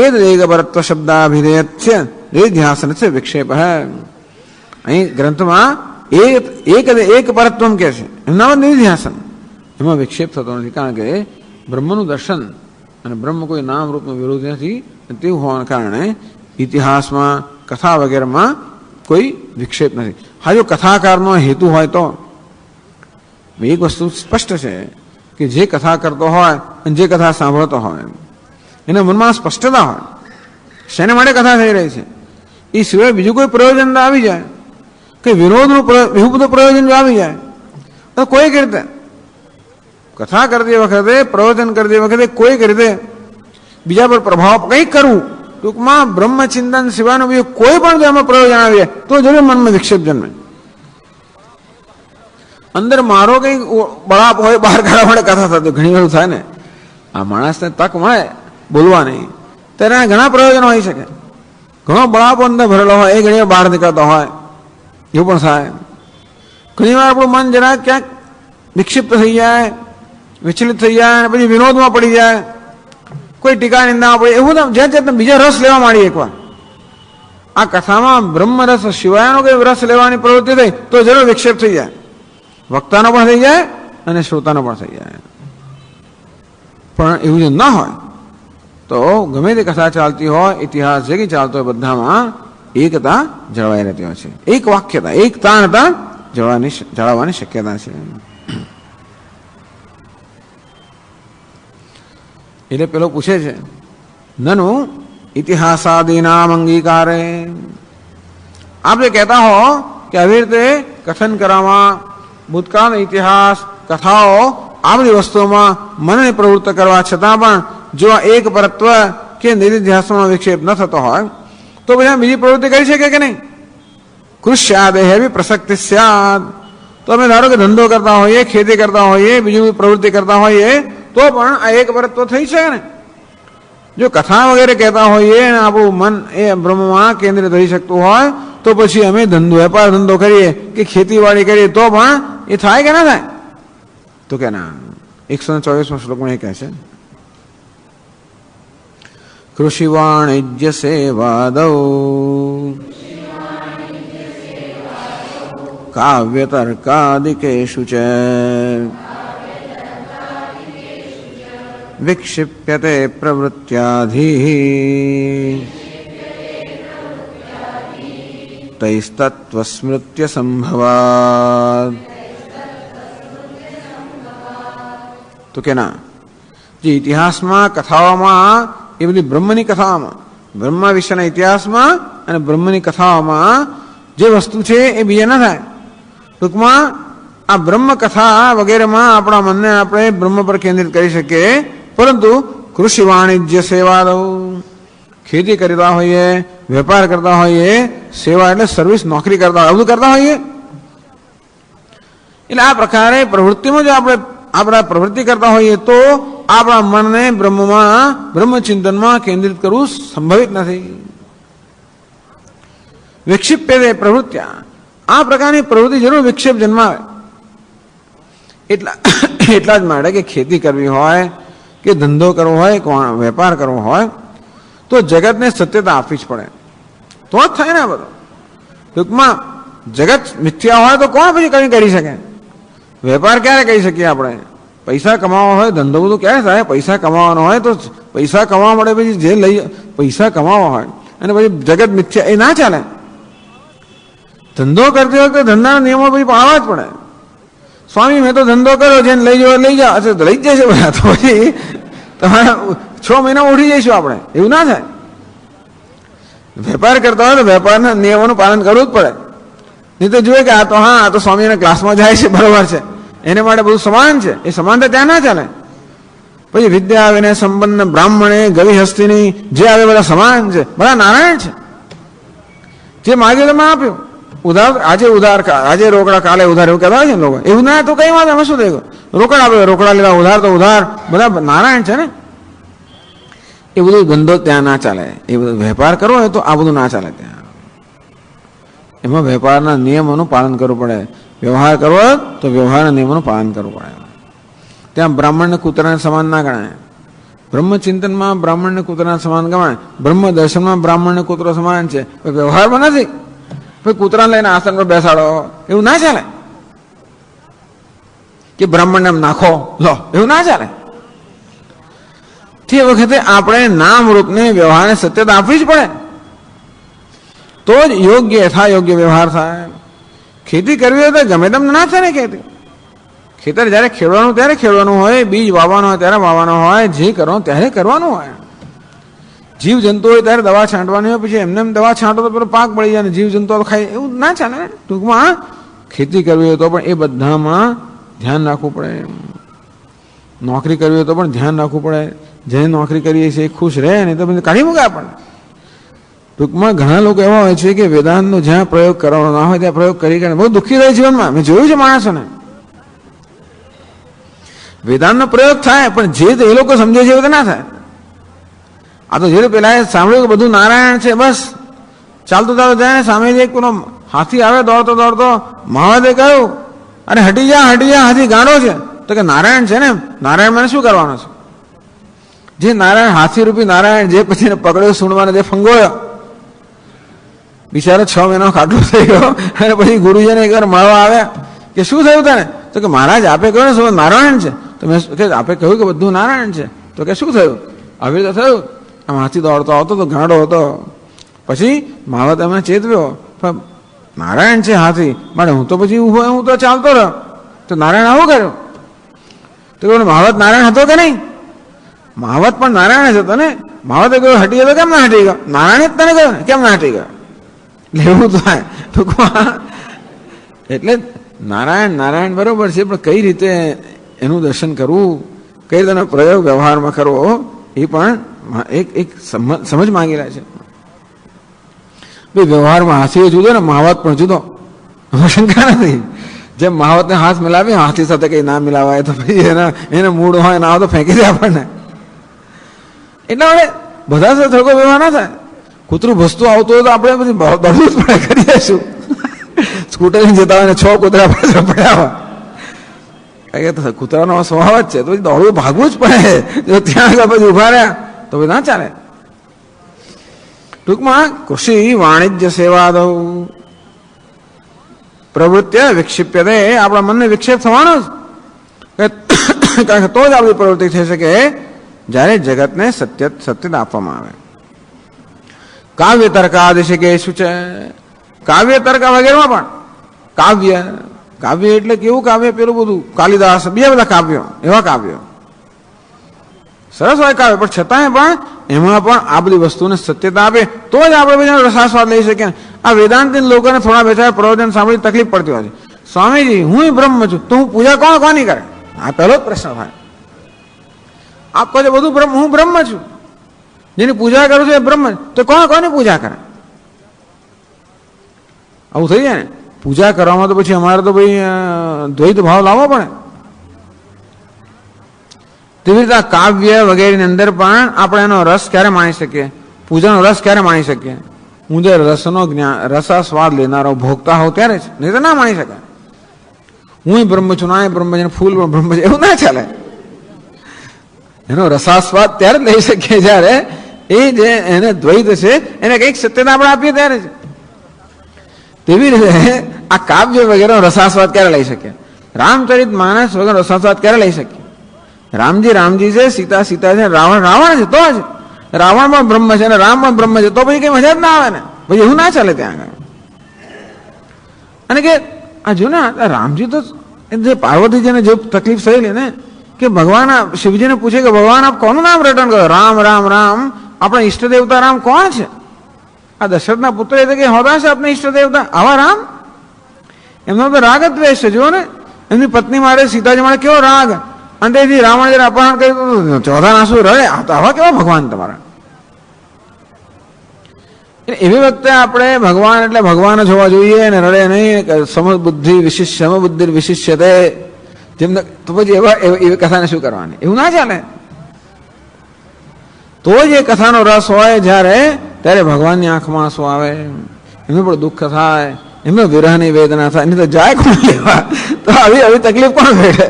એદ પરત્વ શબ્દાભિધેય છે નિરિધ્યાસન છે વિક્ષેપ. અહીં ગ્રંથમાં એક પરત્વમ કે છે, એમના નિરિધ્યાસન, એમાં વિક્ષેપ થતો નથી. કારણ કે બ્રહ્મનું દર્શન અને બ્રહ્મ કોઈ નામ રૂપમાં વિરોધ નથી, તેવું હોવાના કારણે ઇતિહાસમાં, કથા વગેરેમાં કોઈ વિક્ષેપ નથી. હા, જો કથાકારનો હેતુ હોય તો એક વસ્તુ સ્પષ્ટ છે કે જે કથા કરતો હોય અને જે કથા સાંભળતો હોય એના મનમાં સ્પષ્ટતા હોય શેને માટે કથા થઈ રહી છે, એ સિવાય બીજું કોઈ પ્રયોજન આવી જાય કે વિરોધનું એવું બધું પ્રયોજન આવી જાય તો કોઈક રીતે કથા કરતી વખતે, પ્રવચન કરતી વખતે કોઈક રીતે બીજા પર પ્રભાવ કંઈક કરવું, ટૂંકમાં બ્રહ્મચિંતન સિવાયનું બીજું કોઈ પણ જો એમાં પ્રયોજન આવે તો જરૂર મનમાં વિક્ષેપ જન્મે. અંદર મારો કંઈક બળાપ હોય, બહાર કાઢવા માટે કથા થતી ઘણી વાર થાય ને. આ માણસને તક મળે બોલવાની ત્યારે ઘણા પ્રયોજન હોઈ શકે, ઘણો બળાપ અંદર ભરેલો હોય, એ ઘણી બહાર નીકળતો હોય, એવું પણ થાય. ઘણી વાર આપણું મન જરા ક્યાંક વિક્ષિપ્ત થઈ જાય, વિચલિત થઈ જાય, અને પછી વિનોદમાં પડી જાય, કોઈ ટીકા નિંદામાં પડે, એવું જ્યાં ત્યાં બીજા રસ લેવા માંડીએ. એકવાર આ કથામાં બ્રહ્મ રસ સિવાયનો કોઈ રસ લેવાની પ્રવૃત્તિ થઈ તો જરૂર વિક્ષેપ થઈ જાય, વક્તાનો પણ થઈ જાય અને શ્રોતાનો પણ થઈ જાય. પણ એવું જો ના હોય તો ગમે તે કથા ચાલતી હોય, ઇતિહાસ જે કંઈ ચાલતો હોય, બધામાં એકતા જળવાઈ રહેતી હોય છે, એક વાક્યતા, એક તાણતા જળવવાની શક્યતા છે. એટલે પેલો પૂછે છે નનુ ઇતિહાસાદિનામ અંગીકારે, આપ જે કહેતા હો કે આવી રીતે કથન કરવામાં, ભૂતકાળનો ઇતિહાસ, કથાઓ, આ બધી વસ્તુઓમાં મનને પ્રવૃત્ત કરવા છતાં પણ જો એક પરત્વ કે નિરિધ્યાસનો વિક્ષેપ ન થતો હોય તો પછી બીજી પ્રવૃત્તિ કરી શકે કે નહીં. કૃષ્યાદ એવી પ્રસક્તિ સ્યાદ, તો અમે ધારો કે ધંધો કરતા હોઈએ, ખેતી કરતા હોઈએ, બીજી પ્રવૃત્તિ કરતા હોઈએ તો પણ આ એક પરત્વ થઈ શકે ને. જો કથા વગેરે કહેતા હોઈએ અને આપણું મન એ બ્રહ્મમાં કેન્દ્રિત થઈ શકતું હોય તો પછી અમે વેપાર ધંધો કરીએ કે ખેતીવાડી કરીએ તો પણ એ થાય કે ના થાય? તો કે ના. 124 શ્લોકમાં એ કહે છે કૃષિ વાણિજ્ય સેવાદૌ કાવ્ય તર્કાદિકેષુ ચ વિક્ષિપ્યતે પ્રવૃત્યાધિઃ તૈસ્તત્વસ્મૃત્ય સંભવાત. તો કે ના, જે ઇતિહાસમાં, કથાઓમાં, એ બધી બ્રહ્મની કથાઓમાં, બ્રહ્મ વિશેના ઇતિહાસમાં અને બ્રહ્મની કથાઓમાં જે વસ્તુ છે એ બીજા ના થાય. ટૂંકમાં આ બ્રહ્મ કથા વગેરેમાં આપણા મનને આપણે બ્રહ્મ પર કેન્દ્રિત કરી શકીએ, પરંતુ કૃષિ વાણિજ્ય સેવા, ખેતી કરતા હોઈએ, વેપાર કરતા હોઈએ, સેવા એટલે સર્વિસ, નોકરી કરતા હોય, બધું કરતા હોઈએ, એટલે આ પ્રકારે પ્રવૃત્તિમાં જો આપણે પ્રવૃત્તિ કરતા હોઈએ તો આપણા મનને બ્રહ્મમાં, બ્રહ્મચિંતનમાં કેન્દ્રિત કરવું સંભવિત નથી. વિક્ષિપ્ય પ્રવૃત્તિયા, આ પ્રકારની પ્રવૃત્તિ જરૂર વિક્ષેપ જન્માવે. એટલા જ માટે કે ખેતી કરવી હોય કે ધંધો કરવો હોય, વેપાર કરવો હોય તો જગતને સત્યતા આપવી જ પડે, તો જ થાય ને આ બધું. ટૂંકમાં જગત મિથ્યા હોય તો કોણ પછી કંઈ કરી શકે? વેપાર ક્યારે કરી શકીએ આપણે? પૈસા કમાવા હોય, ધંધો બધું ક્યારે થાય? પૈસા કમાવાનો હોય તો પૈસા કમાવા મળે, પછી જે લઈ પૈસા કમાવા હોય અને પછી જગત મિથ્યા, એ ના ચાલે. ધંધો કરતી વખતે ધંધાના નિયમો પછી પાળવા જ પડે. સ્વામી મેં તો ધંધો કર્યો, જેને લઈ જાઓ લઈ જાઓ, અચ્છા લઈ જ જશે બધા, તો પછી તમારે 6 મહિના ઉઠી જઈશું આપણે, એવું ના થાય. વેપાર કરતા હોય તો વેપારના નિયમોનું પાલન કરવું જ પડે. નહીં તો જોઈએ કે આ તો સ્વામીના ક્લાસમાં જાય છે, બરોબર છે, એને માટે બધું સમાન છે, એ સમાનતા ત્યાં ના ચાલે. પછી વિદ્યા વિનય સંપન્ન બ્રાહ્મણે ગવી હસ્તીની જે આવે બધા સમાન છે, બધા નારાયણ છે. જે માગ્યું તમે આપ્યું. આજે રોકડા કાલે ઉધાર એવું કહેતા હોય છે લોકો. એવું ના તો કઈ વાત, અમે શું થઈ ગયું? રોકડા આપે, રોકડા લીધા, ઉધાર તો ઉધાર, બધા નારાયણ છે ને. એ બધું ધંધો ત્યાં ના ચાલે. એ બધું વેપાર કરવો હોય તો આ બધું ના ચાલે ત્યાં. એમાં વેપારના નિયમોનું પાલન કરવું પડે. વ્યવહાર કરવો હોય તો વ્યવહારના નિયમોનું પાલન કરવું પડે. ત્યાં બ્રાહ્મણને કૂતરાને સમાન ના ગણાય. બ્રહ્મચિંતનમાં બ્રાહ્મણને કૂતરાને સમાન ગણાય. બ્રહ્મ દર્શનમાં બ્રાહ્મણને કૂતરો સમાન છે, વ્યવહારમાં નથી. પછી કૂતરાને લઈને આસન પર બેસાડો, એવું ના ચાલે. કે બ્રાહ્મણને એમ નાખો લો, એવું ના ચાલે. તે વખતે આપણે નામ રૂપને વ્યવહારને સત્યતા આપવી જ પડે, તો જ યોગ્ય યથાયોગ્ય વ્યવહાર થાય. ખેતી કરવી હોય તો ગમે તેમ ના થાય ને. ખેતર જ્યારે ખેડવાનું ત્યારે ખેડવાનું હોય, બીજ વાવવાનું હોય ત્યારે વાવવાનું હોય, જે કરવાનું ત્યારે કરવાનું હોય. જીવ જંતુ હોય ત્યારે દવા છાંટવાની હોય, પછી એમને દવા છાંટો તો પેલો પાક બળી જાય ને જીવ જંતુઓ ખાય, એવું ના ચાલે ને. ટૂંકમાં ખેતી કરવી હોય તો પણ એ બધામાં ધ્યાન રાખવું પડે. નોકરી કરવી હોય તો પણ ધ્યાન રાખવું પડે. જેને નોકરી કરીએ છીએ એ ખુશ રહે, નહીં તો પછી કાઢી મૂકે આપણને. ટૂંકમાં ઘણા લોકો એવા હોય છે કે વેદાંતનો જ્યાં પ્રયોગ કરવાનો ના હોય ત્યાં પ્રયોગ કરી બહુ દુઃખી રહે જીવનમાં. મેં જોયું છે માણસોને. વેદાંતનો પ્રયોગ થાય પણ જે એ લોકો સમજે છે એવું તો ના થાય. આ તો જે પેલા સાંભળ્યું કે બધું નારાયણ છે, બસ ચાલતું ચાલતું જાય ને સામે એક પેલો હાથી આવે દોડતો દોડતો, મહાદેવે કહ્યું અરે હટી જા હાથી ગાંડો છે. તો કે નારાયણ છે ને, નારાયણ મને શું કરવાનો છે? જે નારાયણ હાથી રૂપી નારાયણ જે પછી એને પકડ્યો સૂંઢમાં જે ફંગોયો, બિચારો 6 મહિનો ખાટલો થઈ ગયો. અને પછી ગુરુજીને એકવાર મળવા આવ્યા કે શું થયું તને? તો કે મહારાજ આપે કહ્યું ને શું નારાયણ છે? તો મેં આપે કહ્યું કે બધું નારાયણ છે. તો કે શું થયું? આવી રીતે થયું, આમ હાથી દોડતો આવતો તો ગાંડો હતો. પછી મહાવત એમને ચેતવ્યો, પણ નારાયણ છે હાથી માટે હું તો પછી હું તો ચાલતો રહ્યો, તો નારાયણ આવું કર્યો? તો મહાવત નારાયણ હતો કે નહીં? મહાવત પણ નારાયણ જ હતો ને. મહાવતે કહ્યું હટી ગયો, કેમ ના હટી ગયો? નારાયણ જ તને કહ્યું ને, કેમ ના હટી ગયો? લેવું થાય ટૂંકમાં. એટલે નારાયણ બરોબર છે, પણ કઈ રીતે એનું દર્શન કરવું, કઈ રીતે પ્રયોગ વ્યવહારમાં કરવો, એ પણ એક સમજ માંગેલા છે. વ્યવહારમાં હાથી જુદો ને મહાવત પણ જુદો, શંકા નથી. જેમ મહાવતને હાથ મિલાવી, હાથી સાથે કઈ ના મિલાવાય તો પછી એને મૂડ હોય ના હોય તો ફેંકી દે આપણને. એટલા માટે બધા સાથે થોડો વ્યવહાર ના થાય. કૂતરું ભસતું આવતું હોય તો આપણે પછી દોડવું જ પડે, કરી દઈશું. સ્કૂટર જતા હોય ને 6 કૂતરા પડ્યા હોય, કૂતરાનો સ્વભાવ જ છે, તો દોડવું ભાગવું જ પડે. જો ત્યાં આગળ પછી ઉભા રહ્યા તો પછી ના ચાલે. ટૂંકમાં કૃષિ વાણિજ્ય સેવા દઉં પ્રવૃત્તિ વિક્ષિપ્ય દે, આપણા મનને વિક્ષેપ થવાનો જ, કારણ કે તો જ આપણી પ્રવૃત્તિ થઈ શકે જ્યારે જગતને સત્ય આપવામાં આવે. કાવ્ય તર્કાદિશે કે શું છે? કાવ્ય તર્ક વગેરેમાં પણ કાવ્ય એટલે કેવું કાવ્ય? પેલું બધું કાલિદાસ, બીજા બધા કાવ્યો, એવા કાવ્યો સરસ હોય કાવ્ય, પણ છતાંય પણ એમાં પણ આ બધી વસ્તુને સત્યતા આપે તો જ આપણે બધા રસાસ્વાદ લઈ શકીએ. આ વેદાંતિક લોકોને થોડા બેચારા પ્રવચન સાંભળી તકલીફ પડતી હોય છે. સ્વામીજી હું બ્રહ્મ છું તો હું પૂજા કોની કરે? આ પહેલો જ પ્રશ્ન થાય. આપ કહો છો બધું હું બ્રહ્મ છું, જેની પૂજા કરું છું એ બ્રહ્મ, તો કોની પૂજા કરે? આવું થઈ જાય ને. પૂજા કરવામાં તો પછી અમારે તો ભાઈ દ્વૈત ભાવ લાવવો પડે. તેવી રીતે કાવ્ય વગેરેની અંદર પણ આપણે એનો રસ ક્યારે માણી શકીએ? પૂજાનો રસ ક્યારે માણી શકીએ? હું જે રસનો રસાસ્વાદ લેનારો ભોગતા હોઉં ત્યારે જ, નહીં તો ના માણી શકાય. હું બ્રહ્મ છું, ના બ્રહ્મ છે, ફૂલ બ્રહ્મ છે, એવું ના ચાલે. એનો રસાસ્વાદ ત્યારે જ લઈ શકીએ જ્યારે એ જે એને દ્વૈત છે એને કંઈક સત્યતા આપણે આપીએ ત્યારે જ. તેવી રીતે આ કાવ્ય વગેરે રસાસ્વાદ ક્યારે લઈ શકીએ? રામચરિત માનસ વગર રસાસ્વાદ ક્યારે લઈ શકીએ? રામજી છે, સીતા છે, રાવણ છે, તો જ રાવણ પણ બ્રહ્મ છે અને રામ પણ બ્રહ્મ છે, તો પછી કઈ મજા જ ના આવે ને. પછી એવું ના ચાલે ત્યાં આગળ. અને કે આ જો ને રામજી તો જે પાર્વતીજીને જો તકલીફ થયેલી ને કે ભગવાન શિવજીને પૂછે કે ભગવાન આપ કોનું નામ રટન કરો? રામ રામ રામ. આપણા ઈષ્ટ દેવતા રામ કોણ છે? આ દશરથના પુત્ર એટલે કે હોતા છે આપણા ઈષ્ટ દેવતા આવા રામ? એમનો તો રાગ જ દ્વેષ છે. જુઓ ને, એમની પત્ની મારે સીતાજી મારે કેવો રાગ, અંતેથી રાવણ જયારે અપહરણ કર્યું ચોથા આંસુ રડે. આવા કેવા ભગવાન તમારા? એવી વખતે આપણે ભગવાન એટલે ભગવાન જ હોવા જોઈએ અને રડે નહીં. સમબુદ્ધિ વિશિષ્ય સમબુદ્ધિ વિશિષ્ય તે જેમને તો પછી એવી કથાને શું કરવાની? એવું ના ચાલે. તો જ એ કથાનો રસ હોય જ્યારે ત્યારે ભગવાનની આંખમાં આંસુ આવે, એમને પણ દુઃખ થાય, એમને વિરહની વેદના થાય. નહીં તો જાય કોણ લેવા? તો આવી તકલીફ કોણ ભેટે?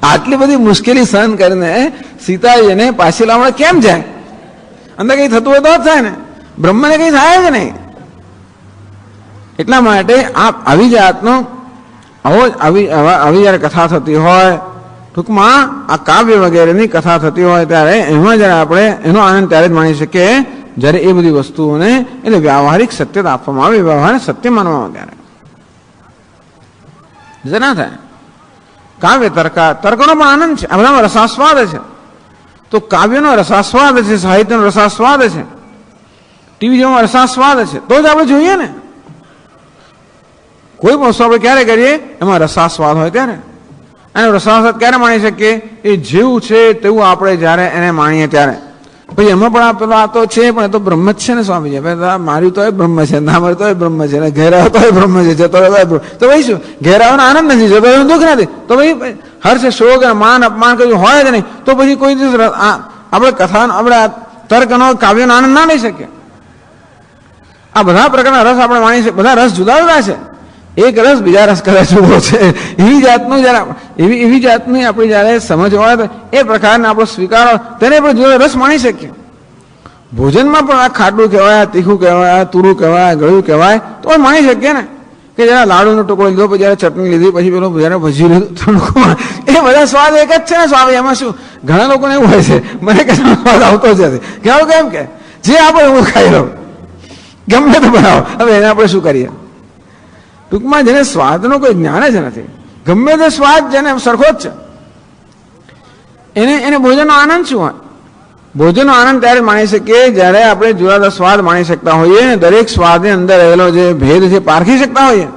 આટલી બધી મુશ્કેલી સહન કરીને સીતાજીને પાછી લાવવા કેમ જાય? અંદર કઈ થતું હોય તો જ થાય ને, બ્રહ્મને કઈ થાય જ નહીં. એટલા માટે આવી જાતનો આવી જયારે કથા થતી હોય, ટૂંકમાં આ કાવ્ય વગેરેની કથા થતી હોય ત્યારે એમાં જયારે આપણે એનો આનંદ ત્યારે જ માણી શકીએ જ્યારે એ બધી વસ્તુઓને એટલે વ્યવહારિક સત્યતા આપવામાં આવે, વ્યવહાર સત્ય માનવામાં આવે ત્યારે ના થાય. કાવ્ય તર્કનો પણ આનંદ છે, આ બધામાં રસાસ્વાદ છે. તો કાવ્યનો રસાસ્વાદ છે, સાહિત્યનો રસાસ્વાદ છે, ટીવી જોવામાં રસાસ્વાદ છે, તો જ આપણે જોઈએ ને. કોઈ પણ વસ્તુ આપણે ક્યારે કરીએ એમાં રસાસ્વાદ હોય ત્યારે. અને રસાસ્વાદ ક્યારે માણી શકીએ? એ જેવું છે તેવું આપણે જ્યારે એને માણીએ ત્યારે. પછી એમાં પણ આ તો છે પણ એ તો બ્રહ્મ જ છે ને સ્વામીજી. માર્યું તો એ બ્રહ્મ છે, ના માર્યું તો એ બ્રહ્મ છે, ઘેરાવ તો એ બ્રહ્મ છે, જતો તો ભાઈ શું ઘેરાવાનો આનંદ નથી, જતો એનું દુઃખ નથી. તો ભાઈ હર્ષ શોક માન અપમાન કયું હોય જ નહીં. તો પછી કોઈ દિવસ આપણે કથાનો આપણે તર્કનો કાવ્યનો આનંદ ના લઈ શકીએ. આ બધા પ્રકારના રસ આપણે માણી શકીએ. બધા રસ જુદા જુદા છે. એક રસ બીજા રસ કદાચ જુદો છે. એવી જાતની આપણી જયારે સમજ હોય તો એ પ્રકારને આપણો સ્વીકારો તેને પણ જુદો રસ માણી શકીએ. ભોજનમાં પણ આ ખાટું કહેવાય, તીખું કહેવાય, તુરું કહેવાય, ગળ્યું કહેવાય, તો માણી શકીએ ને. કે જયારે લાડુનો ટુકડો લીધો, પછી જયારે ચટણી લીધી, પછી પેલો જયારે ભજી લીધું, એ બધા સ્વાદ એક જ છે ને સ્વામી. એમાં શું ઘણા લોકોને એવું હોય છે મને કે સ્વાદ આવતો જ નથી. કેમ કે જે આપણે હું ખાઈ લઉં ગમે તો બનાવો. હવે એને આપણે શું કરીએ? ટૂંકમાં જેને સ્વાદનો કોઈ જ્ઞાન જ નથી, ગમે તે સ્વાદ જેને સરખો જ છે, એને ભોજનનો આનંદ શું હોય? ભોજનનો આનંદ ત્યારે માણી શકીએ જ્યારે આપણે જુદા જુદા સ્વાદ માણી શકતા હોઈએ, દરેક સ્વાદની અંદર રહેલો જે ભેદ છે પારખી શકતા હોઈએ.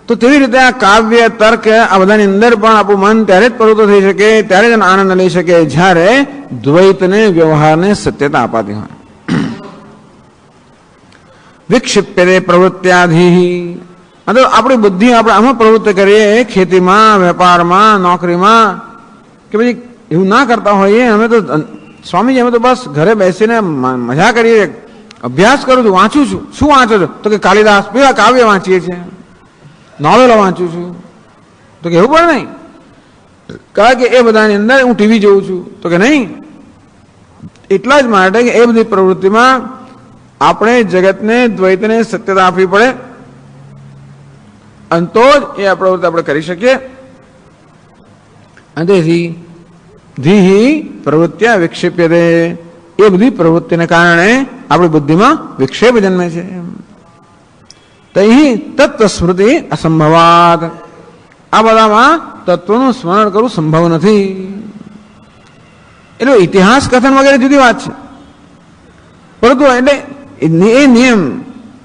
તો તેવી રીતે આ કાવ્ય તર્ક આ બધાની અંદર પણ આપણું મન ત્યારે જ પ્રવૃત્ત થઈ શકે, ત્યારે જ આનંદ લઈ શકે જ્યારે દ્વૈતને વ્યવહારને સત્યતા અપાતી હોય. વિક્ષિપ્યતે પ્રવૃત્ત્યાધિ. આપણી બુદ્ધિ આપણે આમાં પ્રવૃત્ત કરીએ, ખેતીમાં, વેપારમાં, નોકરીમાં, કે પછી એવું ના કરતા હોઈએ. અમે તો સ્વામીજી અમે તો બસ ઘરે બેસીને મજા કરીએ, અભ્યાસ કરું છું, વાંચું છું. શું વાંચો છો? તો કે કાલિદાસ પેલા કાવ્ય વાંચીએ છીએ, નોવેલો વાંચું છું. તો કે એવું પણ નહીં, કારણ કે એ બધાની અંદર હું ટીવી જોઉં છું. તો કે નહીં, એટલા જ માટે કે એ બધી પ્રવૃત્તિમાં આપણે જગતને દ્વૈતને સત્યતા આપવી પડે અને તો જ એ પ્રવૃત્તિ આપણે કરી શકીએ. અને તેથી ધીહી પ્રવૃત્ત્યા વિક્ષેપ્યતે. એ બધી પ્રવૃત્તિને કારણે આપણી બુદ્ધિમાં વિક્ષેપ જન્મે છે. તૈ તત્વ સ્મૃતિ અસંભવાત. આ બધામાં તત્વનું સ્મરણ કરવું સંભવ નથી. એટલે ઇતિહાસ કથન વગેરે જુદી વાત છે, પરંતુ એટલે એ નિયમ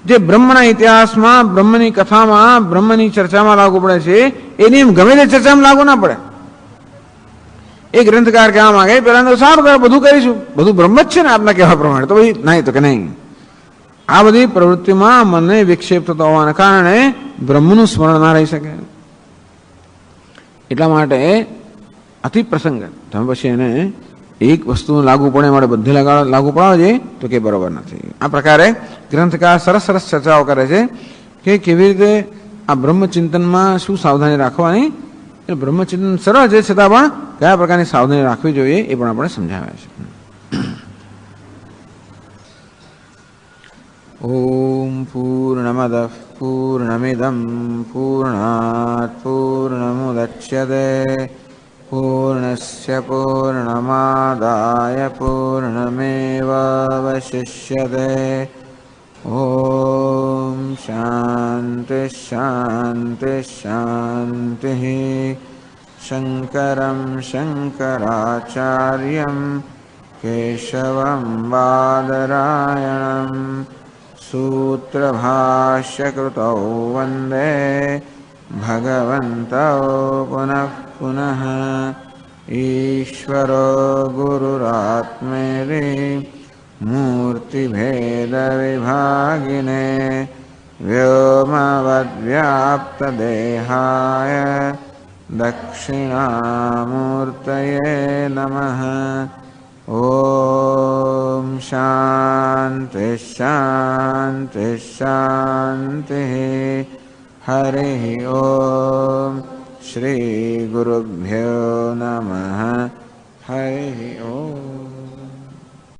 જે બ્રહ્મના ઇતિહાસમાં, બ્રહ્મની કથામાં, બ્રહ્મની ચર્ચામાં લાગુ પડે છે, એ નિયમ ગમે તે ચર્ચામાં લાગુ ના પડે. એ ગ્રંથકાર કહેવા માંગે પેલા તો સારું તારે બધું કરીશું, બધું બ્રહ્મ જ છે ને આપના કહેવા પ્રમાણે. તો ભાઈ નહીં, તો કે નહીં. આ બધી પ્રવૃત્તિમાં મનને વિક્ષેપ થતો હોવાના કારણે બ્રહ્મનું સ્મરણ ના રહી શકે. એટલા માટે અતિ પ્રસંગ તમે પછી એને એક વસ્તુ લાગુ પડે માટે બધે લાગુ પડાવે છે તો કે બરોબર નથી. આ પ્રકારે ગ્રંથકાર સરસ સરસ ચર્ચાઓ કરે છે કે કેવી રીતે આ બ્રહ્મચિંતનમાં શું સાવધાની રાખવાની, એટલે બ્રહ્મચિંતન સરળ છે છતાં પણ કયા પ્રકારની સાવધાની રાખવી જોઈએ એ પણ આપણે સમજાવ્યા છે. ઓમ પૂર્ણમદઃ પૂર્ણમિદં પૂર્ણાત પૂર્ણમુદચ્યતે પૂર્ણસ્ય પૂર્ણમાદાય પૂર્ણમેવાવશિષ્યતે. ઓમ શાંતિ શાંતિ શાંતિ. શંકરં શંકરાચાર્યં કેશવં બાદરાયણં सूत्रभाष्यकृतौ वन्दे भगवन्तौ पुनः पुनः. ईश्वरो गुरुरात्मेति मूर्तिभेदविभागिने व्योमवद्व्याप्तदेहाय दक्षिणामूर्तये नमः. ओम शांति शांति शांति. हरि ओम. श्री गुरुभ्यो नमः. हरि ओम.